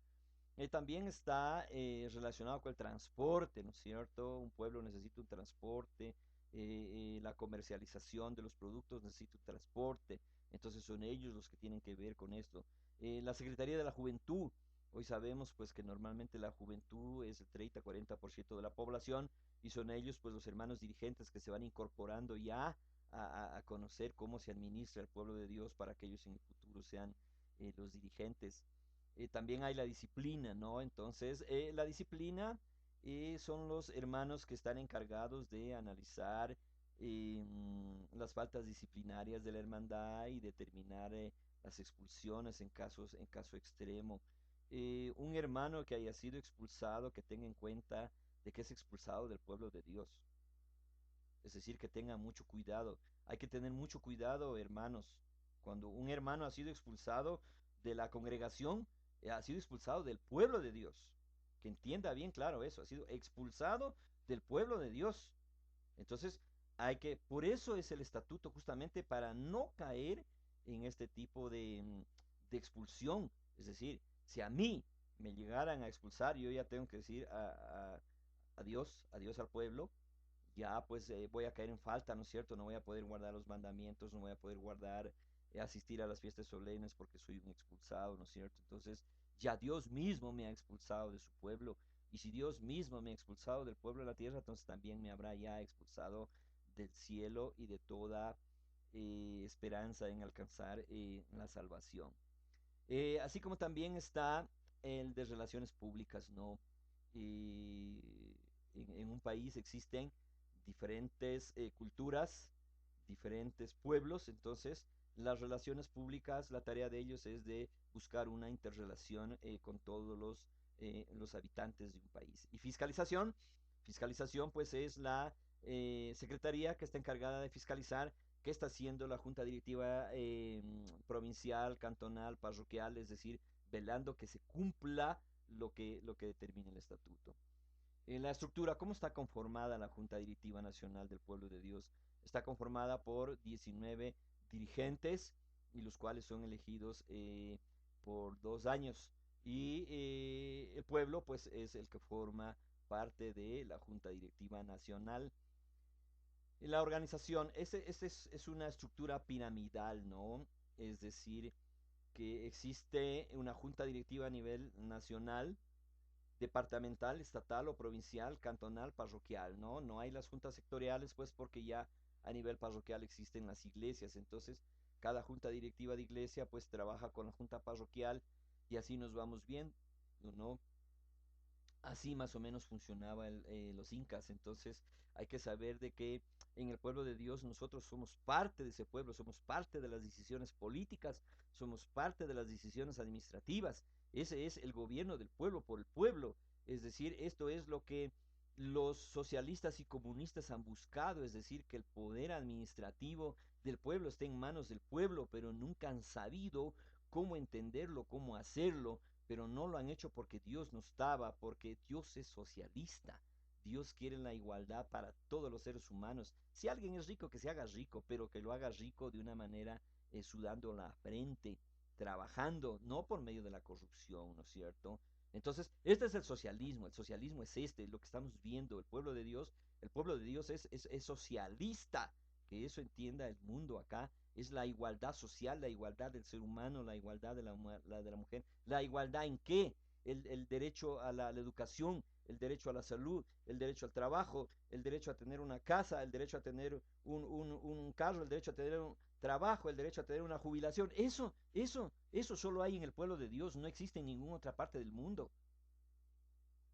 También está relacionado con el transporte, ¿no es cierto? Un pueblo necesita un transporte, la comercialización de los productos necesita un transporte, entonces son ellos los que tienen que ver con esto. La Secretaría de la Juventud, hoy sabemos pues que normalmente la juventud es el 30-40% de la población y son ellos pues los hermanos dirigentes que se van incorporando ya a conocer cómo se administra el pueblo de Dios para que ellos en el futuro sean los dirigentes. También hay la disciplina, ¿no? Entonces, la disciplina son los hermanos que están encargados de analizar las faltas disciplinarias de la hermandad y determinar las expulsiones en caso extremo. Un hermano que haya sido expulsado, que tenga en cuenta de que es expulsado del pueblo de Dios. Es decir, que tenga mucho cuidado. Hay que tener mucho cuidado, hermanos. Cuando un hermano ha sido expulsado de la congregación, ha sido expulsado del pueblo de Dios. Que entienda bien claro eso, ha sido expulsado del pueblo de Dios. Entonces, por eso es el estatuto, justamente para no caer en este tipo de expulsión. Es decir, si a mí me llegaran a expulsar, yo ya tengo que decir adiós al pueblo, ya pues voy a caer en falta, ¿no es cierto? No voy a poder guardar los mandamientos, no voy a poder guardar, asistir a las fiestas solemnes porque soy un expulsado, ¿no es cierto? Entonces, ya Dios mismo me ha expulsado de su pueblo. Y si Dios mismo me ha expulsado del pueblo de la tierra, entonces también me habrá ya expulsado del cielo y de toda esperanza en alcanzar la salvación. Así como también está el de relaciones públicas, ¿no? En un país existen diferentes culturas, diferentes pueblos, entonces las relaciones públicas, la tarea de ellos es de buscar una interrelación con todos los habitantes de un país. Y fiscalización pues es la secretaría que está encargada de fiscalizar qué está haciendo la junta directiva provincial, cantonal, parroquial, es decir, velando que se cumpla lo que determina el estatuto. En la estructura, ¿cómo está conformada la Junta Directiva Nacional del Pueblo de Dios? Está conformada por 19 dirigentes, y los cuales son elegidos por 2 años. Y el pueblo, pues, es el que forma parte de la Junta Directiva Nacional. La organización, es una estructura piramidal, ¿no? Es decir, que existe una junta directiva a nivel nacional, departamental, estatal o provincial, cantonal, parroquial, ¿no? No hay las juntas sectoriales, pues porque ya a nivel parroquial existen las iglesias, entonces cada junta directiva de iglesia pues trabaja con la junta parroquial y así nos vamos bien, ¿no? Así más o menos funcionaba los incas. Entonces hay que saber de que en el pueblo de Dios nosotros somos parte de ese pueblo, somos parte de las decisiones políticas, somos parte de las decisiones administrativas. Ese es el gobierno del pueblo por el pueblo. Es decir, esto es lo que los socialistas y comunistas han buscado, es decir, que el poder administrativo del pueblo esté en manos del pueblo, pero nunca han sabido cómo entenderlo, cómo hacerlo, pero no lo han hecho porque Dios no estaba, porque Dios es socialista. Dios quiere la igualdad para todos los seres humanos. Si alguien es rico, que se haga rico, pero que lo haga rico de una manera sudando la frente, trabajando, no por medio de la corrupción, ¿no es cierto? Entonces, este es el socialismo es este, lo que estamos viendo, el pueblo de Dios es socialista, que eso entienda el mundo acá, es la igualdad social, la igualdad del ser humano, la igualdad de la mujer. ¿La igualdad en qué? El derecho a la educación, el derecho a la salud, el derecho al trabajo, el derecho a tener una casa, el derecho a tener un carro, el derecho a tener un trabajo, el derecho a tener una jubilación. Eso solo hay en el pueblo de Dios, no existe en ninguna otra parte del mundo.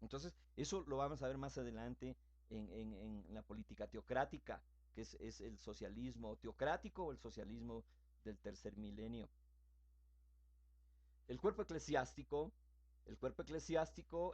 Entonces, eso lo vamos a ver más adelante en la política teocrática, que es el socialismo teocrático o el socialismo del tercer milenio. El cuerpo eclesiástico,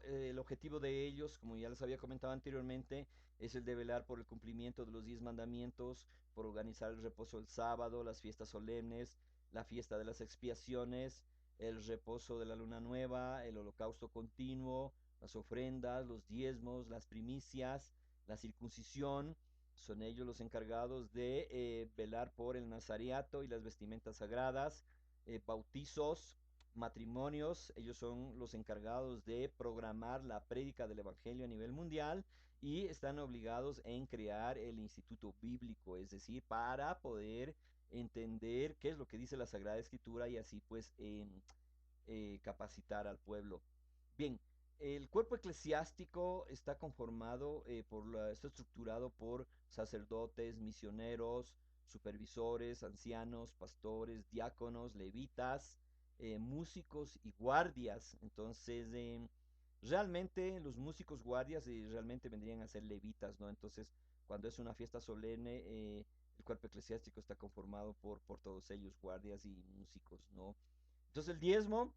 el objetivo de ellos, como ya les había comentado anteriormente, es el de velar por el cumplimiento de los 10 mandamientos, por organizar el reposo del sábado, las fiestas solemnes, la fiesta de las expiaciones, el reposo de la luna nueva, el holocausto continuo, las ofrendas, los diezmos, las primicias, la circuncisión. Son ellos los encargados de velar por el nazareato y las vestimentas sagradas, bautizos, matrimonios. Ellos son los encargados de programar la prédica del Evangelio a nivel mundial y están obligados en crear el instituto bíblico, es decir, para poder entender qué es lo que dice la Sagrada Escritura y así pues capacitar al pueblo. Bien, el cuerpo eclesiástico está conformado está estructurado por sacerdotes, misioneros, supervisores, ancianos, pastores, diáconos, levitas, músicos y guardias. Entonces, realmente los músicos guardias realmente vendrían a ser levitas, ¿no? Entonces, cuando es una fiesta solemne, el cuerpo eclesiástico está conformado por todos ellos, guardias y músicos, ¿no? Entonces, el diezmo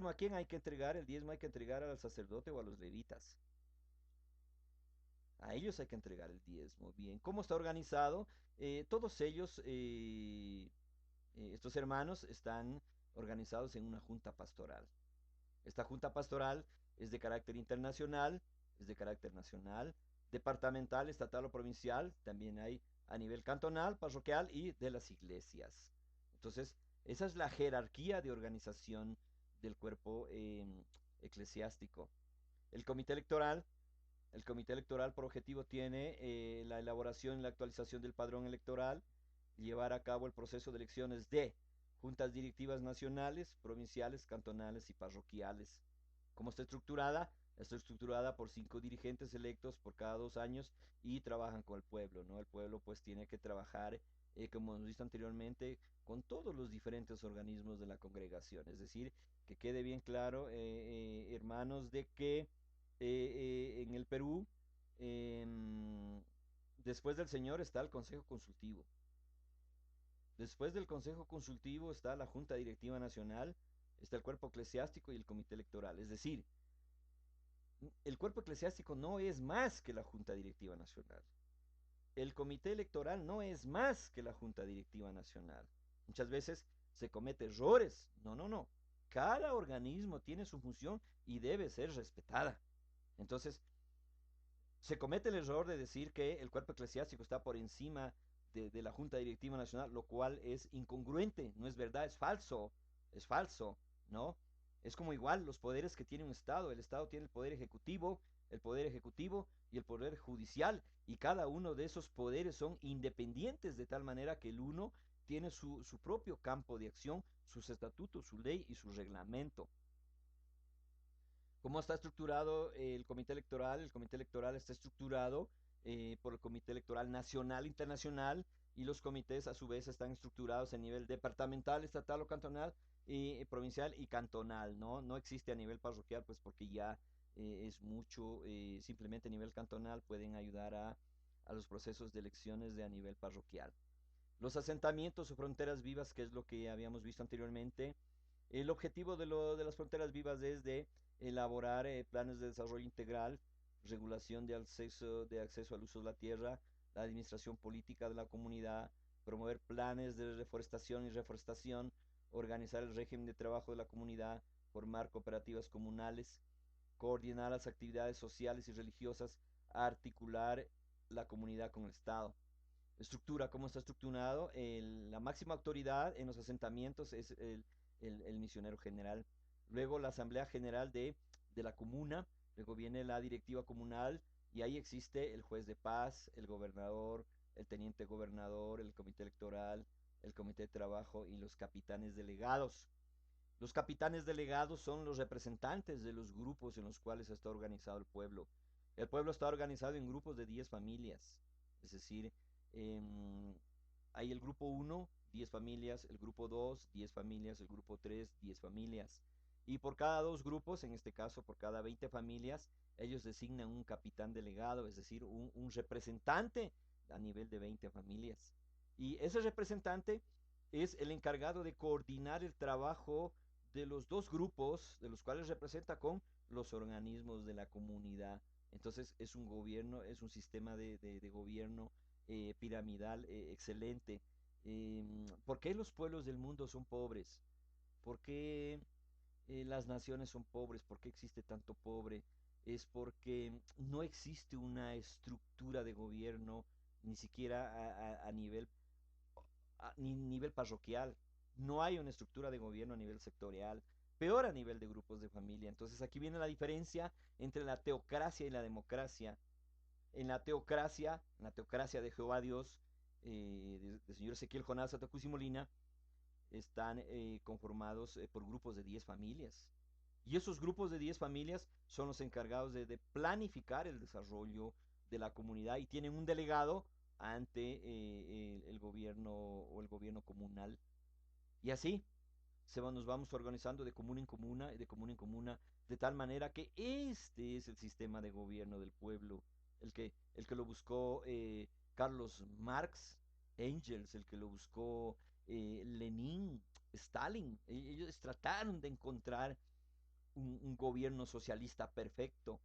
¿a quién hay que entregar? El diezmo hay que entregar al sacerdote o a los levitas. A ellos hay que entregar el diezmo. Bien, ¿cómo está organizado? Todos ellos, estos hermanos, están organizados en una junta pastoral. Esta junta pastoral es de carácter internacional, es de carácter nacional, departamental, estatal o provincial. También hay a nivel cantonal, parroquial y de las iglesias. Entonces, esa es la jerarquía de organización del cuerpo eclesiástico. El comité electoral el comité electoral por objetivo tiene la elaboración y la actualización del padrón electoral, llevar a cabo el proceso de elecciones de juntas directivas nacionales, provinciales, cantonales y parroquiales. ¿Cómo está estructurada? Está estructurada por 5 dirigentes electos por cada 2 años y trabajan con el pueblo, ¿no? El pueblo pues tiene que trabajar, como hemos visto anteriormente, con todos los diferentes organismos de la congregación. Es decir, que quede bien claro, hermanos, de que en el Perú, em, después del Señor está el Consejo Consultivo. Después del Consejo Consultivo está la Junta Directiva Nacional, está el cuerpo eclesiástico y el comité electoral. Es decir, el cuerpo eclesiástico no es más que la Junta Directiva Nacional. El comité electoral no es más que la Junta Directiva Nacional. Muchas veces se cometen errores. No, no, no. Cada organismo tiene su función y debe ser respetada. Entonces, se comete el error de decir que el cuerpo eclesiástico está por encima de la Junta Directiva Nacional, lo cual es incongruente, no es verdad, es falso, ¿no? Es como igual los poderes que tiene un Estado. El Estado tiene el poder ejecutivo y el poder judicial, y cada uno de esos poderes son independientes de tal manera que el uno tiene su propio campo de acción, sus estatutos, su ley y su reglamento. ¿Cómo está estructurado el comité electoral? El comité electoral está estructurado por el Comité Electoral Nacional, Internacional, y los comités a su vez están estructurados a nivel departamental, estatal o cantonal, provincial y cantonal, ¿no? No existe a nivel parroquial, pues porque ya es mucho, simplemente a nivel cantonal pueden ayudar a los procesos de elecciones de a nivel parroquial. Los asentamientos o fronteras vivas, que es lo que habíamos visto anteriormente. El objetivo de las fronteras vivas es de elaborar planes de desarrollo integral, regulación de acceso al uso de la tierra, la administración política de la comunidad, promover planes de reforestación y reforestación, organizar el régimen de trabajo de la comunidad, formar cooperativas comunales, coordinar las actividades sociales y religiosas, articular la comunidad con el Estado. Estructura, ¿cómo está estructurado? La máxima autoridad en los asentamientos es el misionero general. Luego la asamblea general de la comuna, luego viene la directiva comunal y ahí existe el juez de paz, el gobernador, el teniente gobernador, el comité electoral, el comité de trabajo y los capitanes delegados. Los capitanes delegados son los representantes de los grupos en los cuales está organizado el pueblo. El pueblo está organizado en grupos de 10 familias, es decir, em, hay el grupo uno 10 familias, el grupo 2 10 familias, el grupo 3 10 familias. Y por cada dos grupos, en este caso por cada 20 familias, ellos designan un capitán delegado, es decir, un representante a nivel de 20 familias. Y ese representante es el encargado de coordinar el trabajo de los dos grupos, de los cuales representa con los organismos de la comunidad. Entonces es un gobierno, es un sistema de gobierno piramidal excelente. ¿Por qué los pueblos del mundo son pobres? ¿Por qué las naciones son pobres? ¿Por qué existe tanto pobre? Es porque no existe una estructura de gobierno, ni siquiera a nivel ni nivel parroquial. No hay una estructura de gobierno a nivel sectorial, peor a nivel de grupos de familia. Entonces aquí viene la diferencia entre la teocracia y la democracia. En la teocracia de Jehová Dios, del señor Ezequiel Jonás Atacus y Molina, están conformados por grupos de 10 familias. Y esos grupos de 10 familias son los encargados de planificar el desarrollo de la comunidad y tienen un delegado ante el gobierno o el gobierno comunal. Y así nos vamos organizando de comuna en comuna, de comuna en comuna, de tal manera que este es el sistema de gobierno del pueblo, el que lo buscó Carlos Marx, Engels, el que lo buscó Lenin, Stalin. Ellos trataron de encontrar un gobierno socialista perfecto,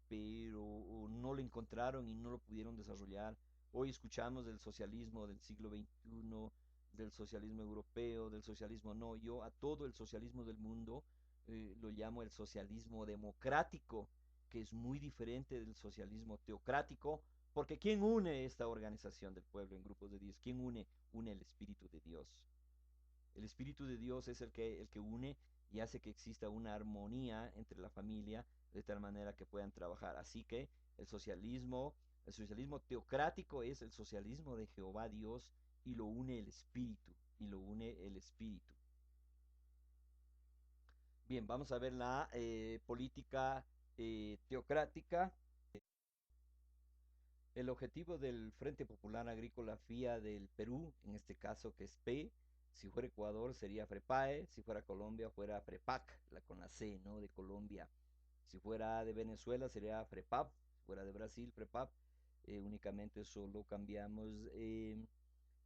pero no lo encontraron y no lo pudieron desarrollar. Hoy escuchamos del socialismo del siglo XXI, del socialismo europeo, del socialismo no, yo a todo el socialismo del mundo lo llamo el socialismo democrático, que es muy diferente del socialismo teocrático, porque ¿quién une esta organización del pueblo en grupos de 10? ¿Quién une? Une el Espíritu de Dios. El Espíritu de Dios es el que une y hace que exista una armonía entre la familia de tal manera que puedan trabajar. Así que el socialismo teocrático es el socialismo de Jehová Dios y lo une el Espíritu, y lo une el Espíritu. Bien, vamos a ver la política teocrática. El objetivo del Frente Popular Agrícola FIA del Perú, en este caso que es P, si fuera Ecuador sería FREPAE, si fuera Colombia fuera FREPAC, con la C, ¿no? De Colombia. Si fuera de Venezuela sería FREPAP, si fuera de Brasil FREPAP. Únicamente solo cambiamos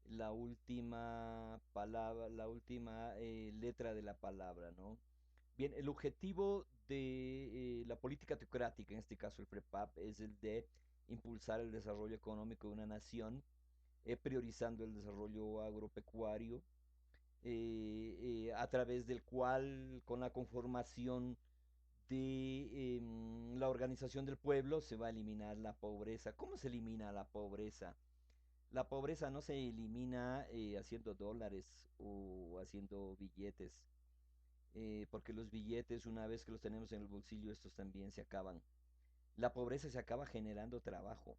la última palabra, la última letra de la palabra, ¿no? Bien, el objetivo de la política teocrática, en este caso el FREPAP, es el de impulsar el desarrollo económico de una nación, priorizando el desarrollo agropecuario, a través del cual, con la conformación de la organización del pueblo, se va a eliminar la pobreza. ¿Cómo se elimina la pobreza? La pobreza no se elimina haciendo dólares o haciendo billetes, porque los billetes, una vez que los tenemos en el bolsillo, estos también se acaban. La pobreza se acaba generando trabajo.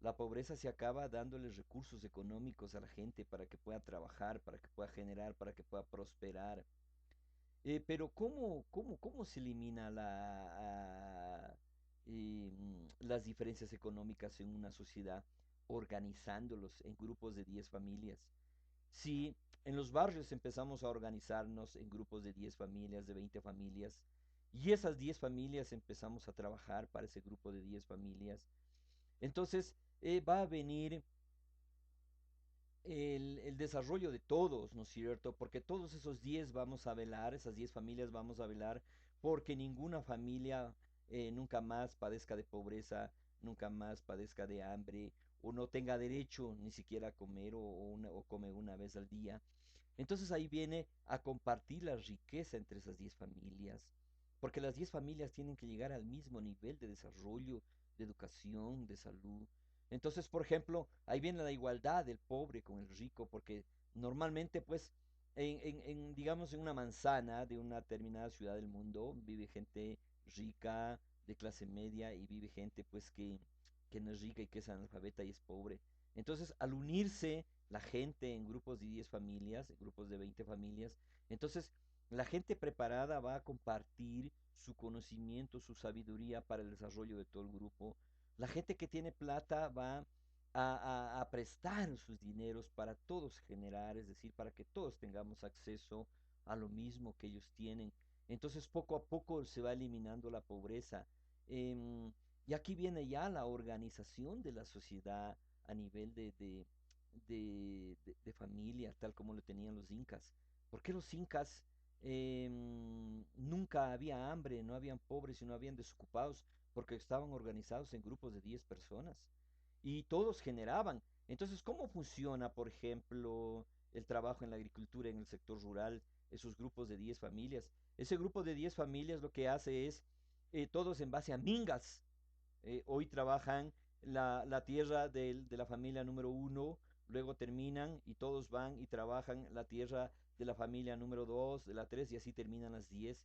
La pobreza se acaba dándoles recursos económicos a la gente para que pueda trabajar, para que pueda generar, para que pueda prosperar. Pero ¿cómo se elimina las diferencias económicas en una sociedad? Organizándolos en grupos de 10 familias. Si en los barrios empezamos a organizarnos en grupos de 10 familias, de 20 familias, y esas 10 familias empezamos a trabajar para ese grupo de 10 familias, entonces va a venir el desarrollo de todos, ¿no es cierto? Porque todos esos 10 vamos a velar, esas 10 familias vamos a velar, porque ninguna familia nunca más padezca de pobreza, nunca más padezca de hambre, o no tenga derecho ni siquiera a comer o come una vez al día. Entonces ahí viene a compartir la riqueza entre esas 10 familias, porque las 10 familias tienen que llegar al mismo nivel de desarrollo, de educación, de salud. Entonces, por ejemplo, ahí viene la igualdad del pobre con el rico, porque normalmente, pues, digamos, en una manzana de una determinada ciudad del mundo vive gente rica, de clase media, y vive gente, pues, que no es rica y que es analfabeta y es pobre. Entonces, al unirse la gente en grupos de 10 familias, en grupos de 20 familias, entonces la gente preparada va a compartir su conocimiento, su sabiduría para el desarrollo de todo el grupo. La gente que tiene plata va a prestar sus dineros para todos generar, es decir, para que todos tengamos acceso a lo mismo que ellos tienen. Entonces, poco a poco se va eliminando la pobreza. Em, y aquí viene ya la organización de la sociedad a nivel de familia, tal como lo tenían los incas. ¿Por qué los incas nunca había hambre, no habían pobres y no habían desocupados? Porque estaban organizados en grupos de 10 personas y todos generaban. Entonces, ¿cómo funciona, por ejemplo, el trabajo en la agricultura, en el sector rural, esos grupos de 10 familias? Ese grupo de 10 familias lo que hace es todos en base a mingas. Hoy trabajan la tierra de la familia número uno, luego terminan y todos van y trabajan la tierra de la familia número dos, de la tres, y así terminan las 10.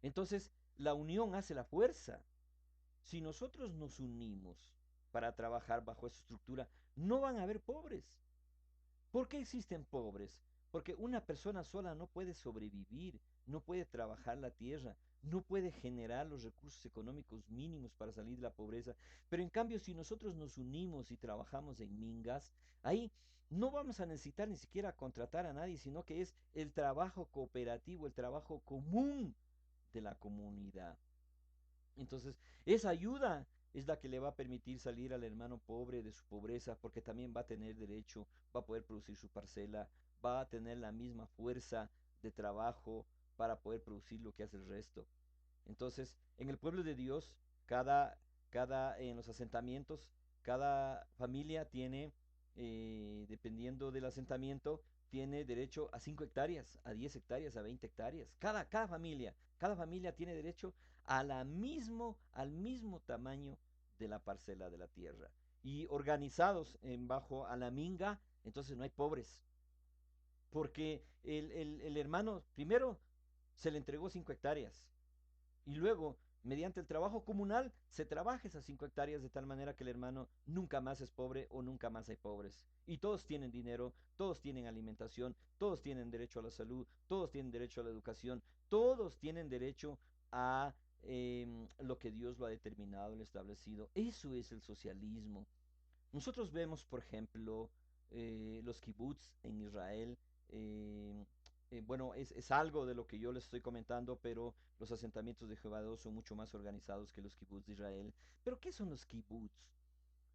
Entonces, la unión hace la fuerza. Si nosotros nos unimos para trabajar bajo esa estructura, no van a haber pobres. ¿Por qué existen pobres? Porque una persona sola no puede sobrevivir, no puede trabajar la tierra, no puede generar los recursos económicos mínimos para salir de la pobreza. Pero en cambio, si nosotros nos unimos y trabajamos en mingas, ahí no vamos a necesitar ni siquiera contratar a nadie, sino que es el trabajo cooperativo, el trabajo común de la comunidad. Entonces, esa ayuda es la que le va a permitir salir al hermano pobre de su pobreza, porque también va a tener derecho, va a poder producir su parcela, va a tener la misma fuerza de trabajo para poder producir lo que hace el resto. Entonces, en el pueblo de Dios, en los asentamientos, cada familia tiene, dependiendo del asentamiento, tiene derecho a 5 hectáreas, a 10 hectáreas, a 20 hectáreas. Cada familia tiene derecho al mismo tamaño de la parcela de la tierra. Y organizados en bajo a la minga, entonces no hay pobres. Porque el hermano primero se le entregó 5 hectáreas y luego, mediante el trabajo comunal, se trabaja esas 5 hectáreas de tal manera que el hermano nunca más es pobre o nunca más hay pobres. Y todos tienen dinero, todos tienen alimentación, todos tienen derecho a la salud, todos tienen derecho a la educación, todos tienen derecho a lo que Dios lo ha determinado, lo establecido. Eso es el socialismo. Nosotros vemos, por ejemplo, los kibbutz en Israel. eh, bueno, es algo de lo que yo les estoy comentando, pero los asentamientos de Jehová son mucho más organizados que los kibbutz de Israel. ¿Pero qué son los kibbutz?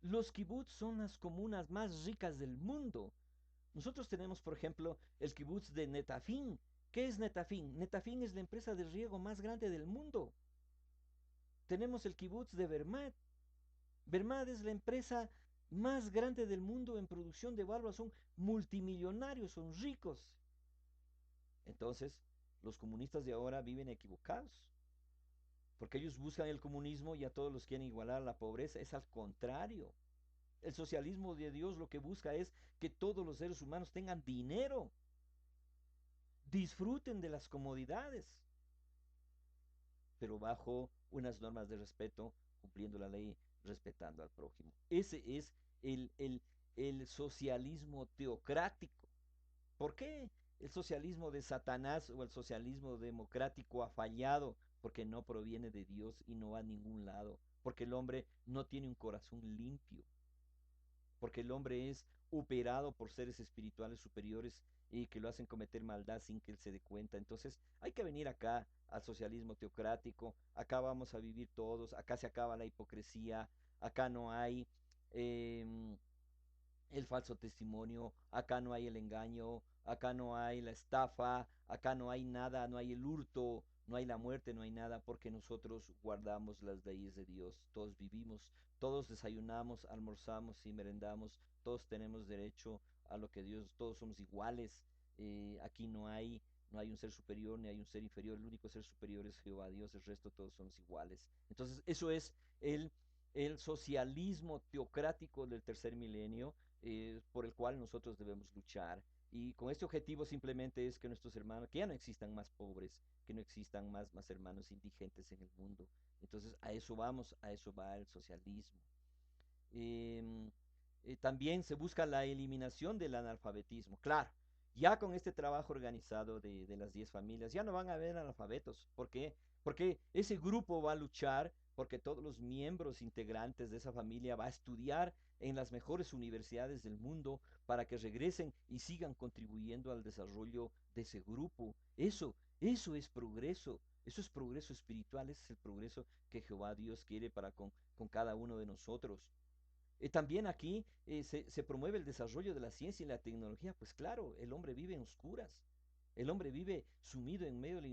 Los kibbutz son las comunas más ricas del mundo. Nosotros tenemos, por ejemplo, el kibutz de Netafim. ¿Qué es Netafim? Netafim es la empresa de riego más grande del mundo. Tenemos el kibutz de Bermat. Bermad es la empresa más grande del mundo en producción de barbas, son multimillonarios, son ricos. Entonces, los comunistas de ahora viven equivocados, porque ellos buscan el comunismo y a todos los quieren igualar a la pobreza. Es al contrario. El socialismo de Dios lo que busca es que todos los seres humanos tengan dinero, disfruten de las comodidades, pero bajo unas normas de respeto, cumpliendo la ley, respetando al prójimo. Ese es el socialismo teocrático. ¿Por qué el socialismo de Satanás o el socialismo democrático ha fallado? Porque no proviene de Dios y no va a ningún lado. Porque el hombre no tiene un corazón limpio. Porque el hombre es operado por seres espirituales superiores y que lo hacen cometer maldad sin que él se dé cuenta. Entonces hay que venir acá al socialismo teocrático, acá vamos a vivir todos, acá se acaba la hipocresía, acá no hay em, el falso testimonio, acá no hay el engaño, acá no hay la estafa, acá no hay nada, no hay el hurto, no hay la muerte, no hay nada, porque nosotros guardamos las leyes de Dios, todos vivimos, todos desayunamos, almorzamos y merendamos, todos tenemos derecho a lo que Dios, todos somos iguales. Aquí no hay un ser superior ni hay un ser inferior, el único ser superior es Jehová Dios, el resto todos somos iguales. Entonces, eso es el socialismo teocrático del tercer milenio, por el cual nosotros debemos luchar. Y con este objetivo simplemente es que nuestros hermanos, que ya no existan más pobres, que no existan más hermanos indigentes en el mundo. Entonces, a eso vamos, a eso va el socialismo. Em, También se busca la eliminación del analfabetismo. Claro, ya con este trabajo organizado de las 10 familias, ya no van a haber analfabetos. ¿Por qué? Porque ese grupo va a luchar porque todos los miembros integrantes de esa familia va a estudiar en las mejores universidades del mundo para que regresen y sigan contribuyendo al desarrollo de ese grupo. Eso es progreso espiritual, ese es el progreso que Jehová Dios quiere para con cada uno de nosotros. También aquí se promueve el desarrollo de la ciencia y la tecnología. Pues claro, el hombre vive en oscuras. El hombre vive sumido en medio de la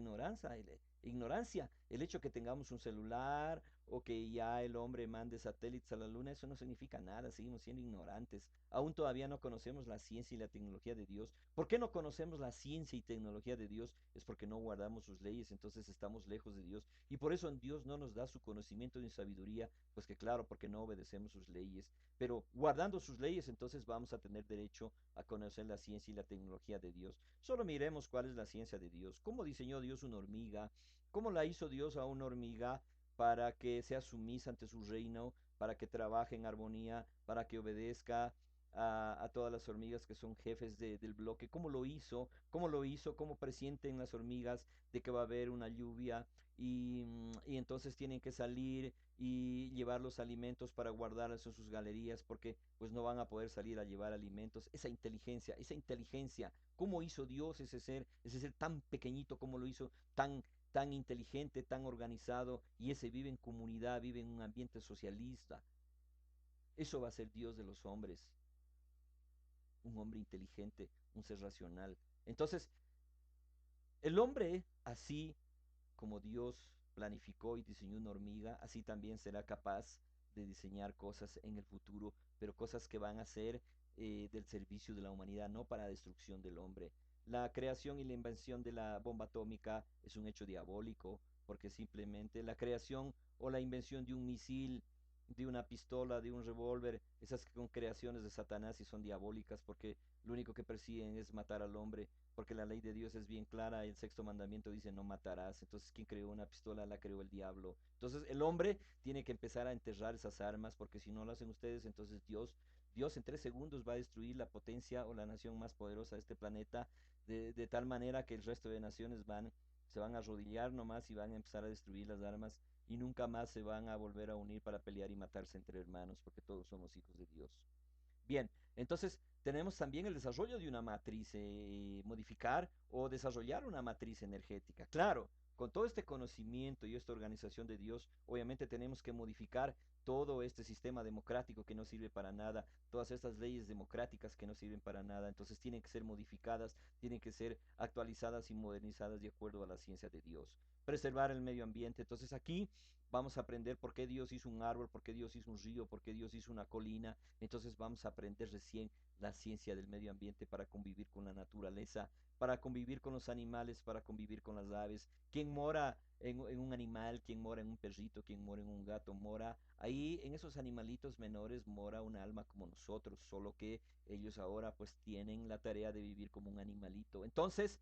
ignorancia. El hecho que tengamos un celular o que ya el hombre mande satélites a la luna, eso no significa nada. Seguimos siendo ignorantes. Aún todavía no conocemos la ciencia y la tecnología de Dios. ¿Por qué no conocemos la ciencia y tecnología de Dios? Es porque no guardamos sus leyes, entonces estamos lejos de Dios. Y por eso Dios no nos da su conocimiento ni sabiduría, pues que claro, porque no obedecemos sus leyes. Pero guardando sus leyes, entonces vamos a tener derecho a conocer la ciencia y la tecnología de Dios. Solo miremos cuál es la ciencia de Dios. ¿Cómo diseñó Dios una hormiga? ¿Cómo la hizo Dios a una hormiga para que sea sumisa ante su reino, para que trabaje en armonía, para que obedezca a todas las hormigas que son jefes del bloque? ¿Cómo lo hizo? ¿Cómo lo hizo? ¿Cómo presienten las hormigas de que va a haber una lluvia y entonces tienen que salir y llevar los alimentos para guardarlos en sus galerías porque pues no van a poder salir a llevar alimentos? Esa inteligencia, ¿cómo hizo Dios ese ser tan pequeñito, cómo lo hizo tan inteligente, tan organizado, y ese vive en comunidad, vive en un ambiente socialista? Eso va a ser Dios de los hombres, un hombre inteligente, un ser racional. Entonces, el hombre, así como Dios planificó y diseñó una hormiga, así también será capaz de diseñar cosas en el futuro, pero cosas que van a ser del servicio de la humanidad, no para destrucción del hombre. La creación y la invención de la bomba atómica es un hecho diabólico, porque simplemente la creación o la invención de un misil, de una pistola, de un revólver, esas son creaciones de Satanás y son diabólicas porque lo único que persiguen es matar al hombre, porque la ley de Dios es bien clara, el sexto mandamiento dice no matarás. Entonces, ¿quién creó una pistola? La creó el diablo. Entonces, el hombre tiene que empezar a enterrar esas armas, porque si no lo hacen ustedes, entonces Dios en 3 segundos va a destruir la potencia o la nación más poderosa de este planeta, de tal manera que el resto de naciones se van a arrodillar nomás y van a empezar a destruir las armas y nunca más se van a volver a unir para pelear y matarse entre hermanos, porque todos somos hijos de Dios. Bien, entonces tenemos también el desarrollo de una matriz, modificar o desarrollar una matriz energética. Claro, con todo este conocimiento y esta organización de Dios, obviamente tenemos que modificar todo este sistema democrático que no sirve para nada, todas estas leyes democráticas que no sirven para nada, entonces tienen que ser modificadas, tienen que ser actualizadas y modernizadas de acuerdo a la ciencia de Dios. Preservar el medio ambiente, entonces aquí vamos a aprender por qué Dios hizo un árbol, por qué Dios hizo un río, por qué Dios hizo una colina. Entonces vamos a aprender recién la ciencia del medio ambiente para convivir con la naturaleza, para convivir con los animales, para convivir con las aves. Quien mora en un animal, quien mora en un perrito, quien mora en un gato, mora ahí en esos animalitos menores, mora un alma como nosotros, solo que ellos ahora pues tienen la tarea de vivir como un animalito. Entonces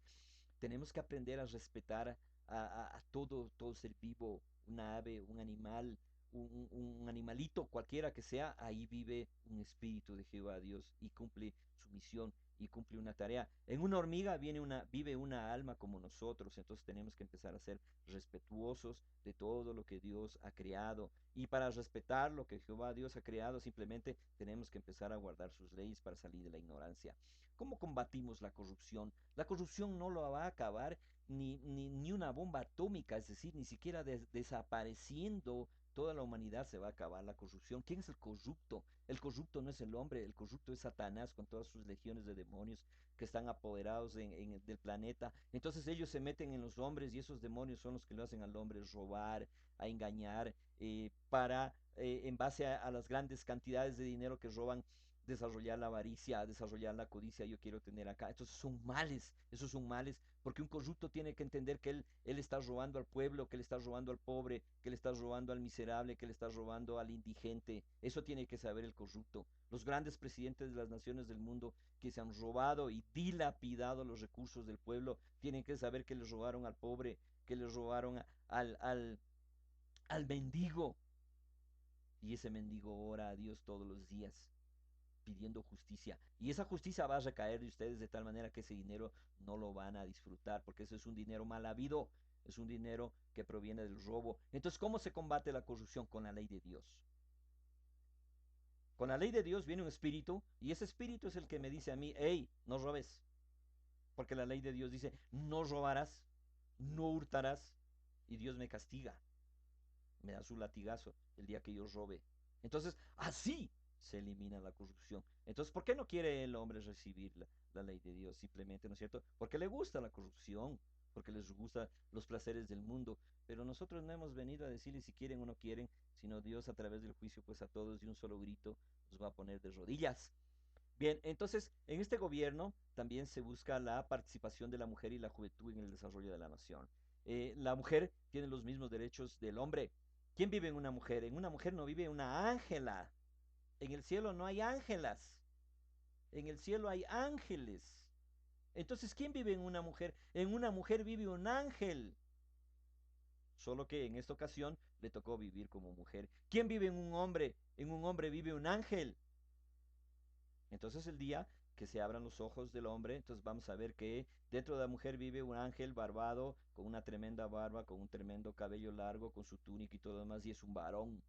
tenemos que aprender a respetar a todo ser vivo, una ave, un animal, un animalito cualquiera que sea, ahí vive un espíritu de Jehová Dios y cumple su misión y cumple una tarea. En una hormiga vive una alma como nosotros, entonces tenemos que empezar a ser respetuosos de todo lo que Dios ha creado. Y para respetar lo que Jehová Dios ha creado, simplemente tenemos que empezar a guardar sus leyes para salir de la ignorancia. ¿Cómo combatimos la corrupción? La corrupción no lo va a acabar ni una bomba atómica, es decir, ni siquiera desapareciendo toda la humanidad se va a acabar la corrupción. ¿Quién es el corrupto? El corrupto no es el hombre, el corrupto es Satanás con todas sus legiones de demonios que están apoderados del planeta. Entonces ellos se meten en los hombres y esos demonios son los que lo hacen al hombre robar, a engañar, en base a las grandes cantidades de dinero que roban, desarrollar la avaricia, desarrollar la codicia, yo quiero tener acá. Entonces esos son males, porque un corrupto tiene que entender que él está robando al pueblo, que él está robando al pobre, que él está robando al miserable, que él está robando al indigente. Eso tiene que saber el corrupto. Los grandes presidentes de las naciones del mundo que se han robado y dilapidado los recursos del pueblo, tienen que saber que les robaron al pobre, que les robaron al mendigo. Y ese mendigo ora a Dios todos los días pidiendo justicia. Y esa justicia va a recaer de ustedes de tal manera que ese dinero no lo van a disfrutar, porque eso es un dinero mal habido, es un dinero que proviene del robo. Entonces, ¿cómo se combate la corrupción? Con la ley de Dios. Con la ley de Dios viene un espíritu y ese espíritu es el que me dice a mí, hey, no robes, porque la ley de Dios dice, no robarás, no hurtarás, y Dios me castiga, me da su latigazo el día que yo robe. Entonces, así se elimina la corrupción. Entonces, ¿por qué no quiere el hombre recibir la ley de Dios? Simplemente, ¿no es cierto? Porque le gusta la corrupción, porque les gusta los placeres del mundo. Pero nosotros no hemos venido a decirles si quieren o no quieren, sino Dios a través del juicio, pues a todos de un solo grito los va a poner de rodillas. Bien, entonces, en este gobierno también se busca la participación de la mujer y la juventud en el desarrollo de la nación. La mujer tiene los mismos derechos del hombre. ¿Quién vive en una mujer? En una mujer no vive una ángela. En el cielo no hay ángelas. En el cielo hay ángeles. Entonces, ¿quién vive en una mujer? En una mujer vive un ángel. Solo que en esta ocasión le tocó vivir como mujer. ¿Quién vive en un hombre? En un hombre vive un ángel. Entonces el día que se abran los ojos del hombre, entonces vamos a ver que dentro de la mujer vive un ángel barbado, con una tremenda barba, con un tremendo cabello largo, con su túnica y todo lo demás, y es un varón.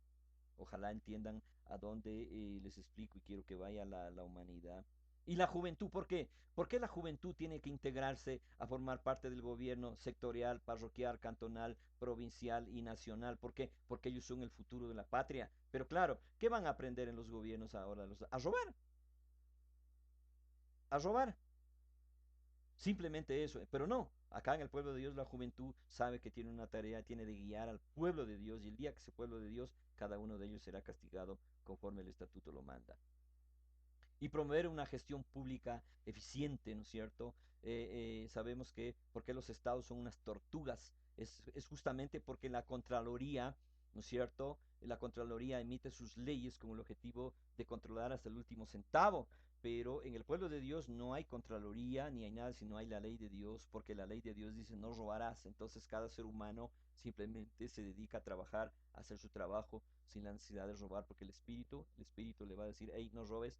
Ojalá entiendan a dónde les explico y quiero que vaya la humanidad. Y la juventud, ¿por qué? ¿Por qué la juventud tiene que integrarse a formar parte del gobierno sectorial, parroquial, cantonal, provincial y nacional? ¿Por qué? Porque ellos son el futuro de la patria. Pero claro, ¿qué van a aprender en los gobiernos ahora? A robar, a robar. Simplemente eso, pero no, acá en el pueblo de Dios la juventud sabe que tiene una tarea, tiene de guiar al pueblo de Dios y el día que ese pueblo de Dios, cada uno de ellos será castigado conforme el estatuto lo manda. Y promover una gestión pública eficiente, ¿no es cierto? Sabemos que porque los estados son unas tortugas, es justamente porque la Contraloría, ¿no es cierto? La Contraloría emite sus leyes con el objetivo de controlar hasta el último centavo, pero en el pueblo de Dios no hay Contraloría ni hay nada, sino hay la ley de Dios, porque la ley de Dios dice no robarás, entonces cada ser humano simplemente se dedica a trabajar, a hacer su trabajo sin la necesidad de robar, porque el espíritu le va a decir, hey, no robes,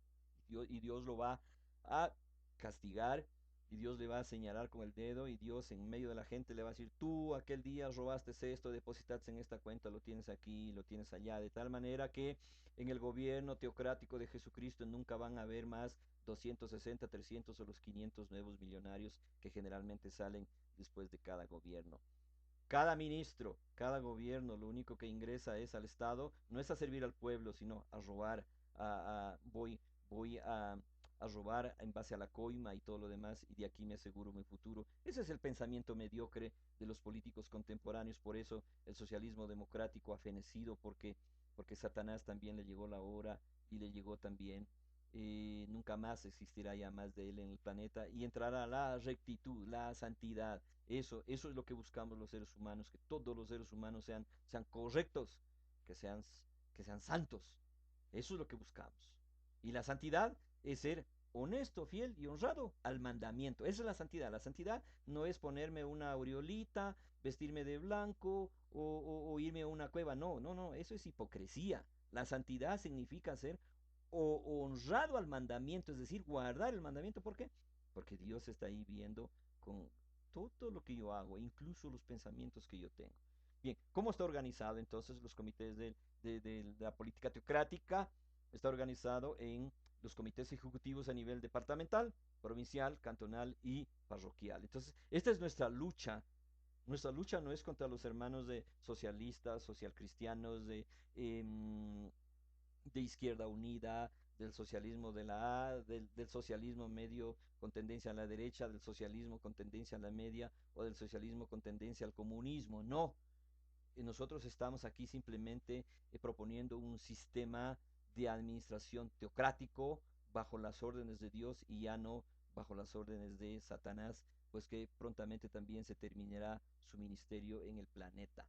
y Dios lo va a castigar y Dios le va a señalar con el dedo y Dios en medio de la gente le va a decir, tú aquel día robaste esto, depositaste en esta cuenta, lo tienes aquí, lo tienes allá, de tal manera que en el gobierno teocrático de Jesucristo nunca van a haber más 260, 300 o los 500 nuevos millonarios que generalmente salen después de cada gobierno. Cada ministro, cada gobierno, lo único que ingresa es al Estado, no es a servir al pueblo, sino a robar, voy a robar en base a la coima y todo lo demás, y de aquí me aseguro mi futuro. Ese es el pensamiento mediocre de los políticos contemporáneos, por eso el socialismo democrático ha fenecido, porque Satanás también le llegó la hora y le llegó también nunca más existirá ya más de él en el planeta y entrará la rectitud, la santidad. Eso es lo que buscamos los seres humanos, que todos los seres humanos sean correctos, que sean, que sean santos. Eso es lo que buscamos. Y la santidad es ser honesto, fiel y honrado al mandamiento. Esa es la santidad. La santidad no es ponerme una aureolita, vestirme de blanco o irme a una cueva. No, no, no, eso es hipocresía. La santidad significa ser honrado al mandamiento, es decir, guardar el mandamiento. ¿Por qué? Porque Dios está ahí viendo con todo lo que yo hago, incluso los pensamientos que yo tengo. Bien, ¿cómo está organizado entonces los comités de la política teocrática? Está organizado en los comités ejecutivos a nivel departamental, provincial, cantonal y parroquial. Entonces, esta es nuestra lucha. Nuestra lucha no es contra los hermanos de socialistas, socialcristianos, de Izquierda Unida, del socialismo de la A, del socialismo medio con tendencia a la derecha, del socialismo con tendencia a la media o del socialismo con tendencia al comunismo. No, nosotros estamos aquí simplemente proponiendo un sistema de administración teocrático bajo las órdenes de Dios y ya no bajo las órdenes de Satanás, pues que prontamente también se terminará su ministerio en el planeta.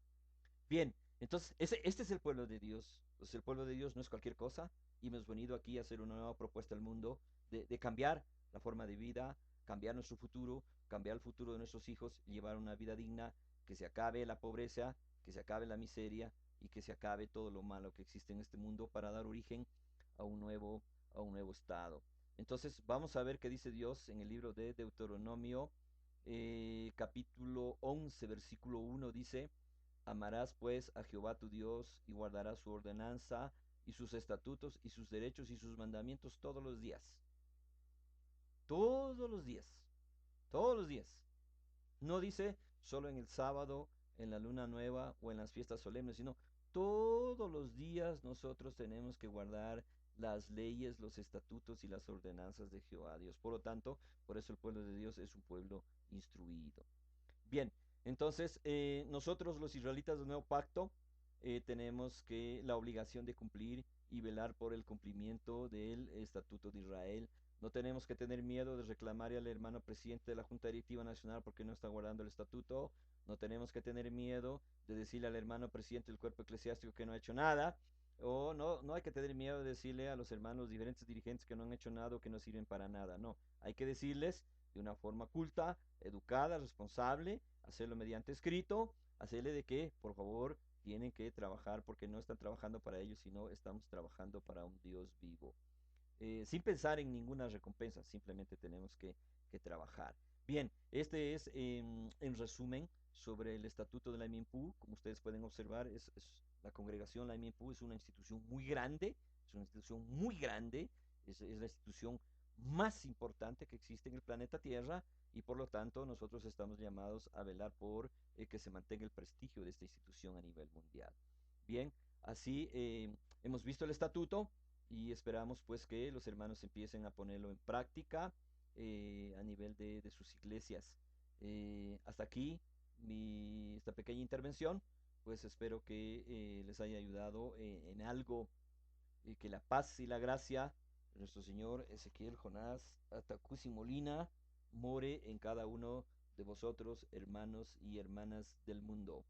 Bien, entonces este es el pueblo de Dios. Pues el pueblo de Dios no es cualquier cosa y hemos venido aquí a hacer una nueva propuesta al mundo de cambiar la forma de vida, cambiar nuestro futuro, cambiar el futuro de nuestros hijos, llevar una vida digna, que se acabe la pobreza, que se acabe la miseria y que se acabe todo lo malo que existe en este mundo para dar origen a a un nuevo estado. Entonces vamos a ver qué dice Dios en el libro de Deuteronomio, capítulo 11, versículo 1 dice: Amarás pues a Jehová tu Dios y guardarás su ordenanza y sus estatutos y sus derechos y sus mandamientos todos los días. Todos los días. Todos los días. No dice solo en el sábado, en la luna nueva o en las fiestas solemnes, sino todos los días nosotros tenemos que guardar las leyes, los estatutos y las ordenanzas de Jehová Dios. Por lo tanto, por eso el pueblo de Dios es un pueblo instruido. Bien, entonces nosotros los israelitas del nuevo pacto tenemos que la obligación de cumplir y velar por el cumplimiento del Estatuto de Israel. No tenemos que tener miedo de reclamar al hermano presidente de la Junta Directiva Nacional porque no está guardando el estatuto. No tenemos que tener miedo de decirle al hermano presidente del cuerpo eclesiástico que no ha hecho nada. O no hay que tener miedo de decirle a los hermanos diferentes dirigentes que no han hecho nada o que no sirven para nada. No, hay que decirles de una forma culta, educada, responsable, hacerlo mediante escrito, hacerle de que, por favor, tienen que trabajar porque no están trabajando para ellos, sino estamos trabajando para un Dios vivo. Sin pensar en ninguna recompensa, simplemente tenemos que trabajar. Bien, este es en resumen sobre el estatuto de la MIMPU. Como ustedes pueden observar, la congregación, la MIMPU, es una institución muy grande, es una institución muy grande, es la institución más importante que existe en el planeta Tierra y por lo tanto nosotros estamos llamados a velar por que se mantenga el prestigio de esta institución a nivel mundial. Bien, así hemos visto el estatuto y esperamos pues que los hermanos empiecen a ponerlo en práctica a nivel de sus iglesias. Hasta aquí esta pequeña intervención, pues espero que les haya ayudado en algo y que la paz y la gracia de nuestro Señor Ezequiel Jonás Atacusi Molina more en cada uno de vosotros, hermanos y hermanas del mundo.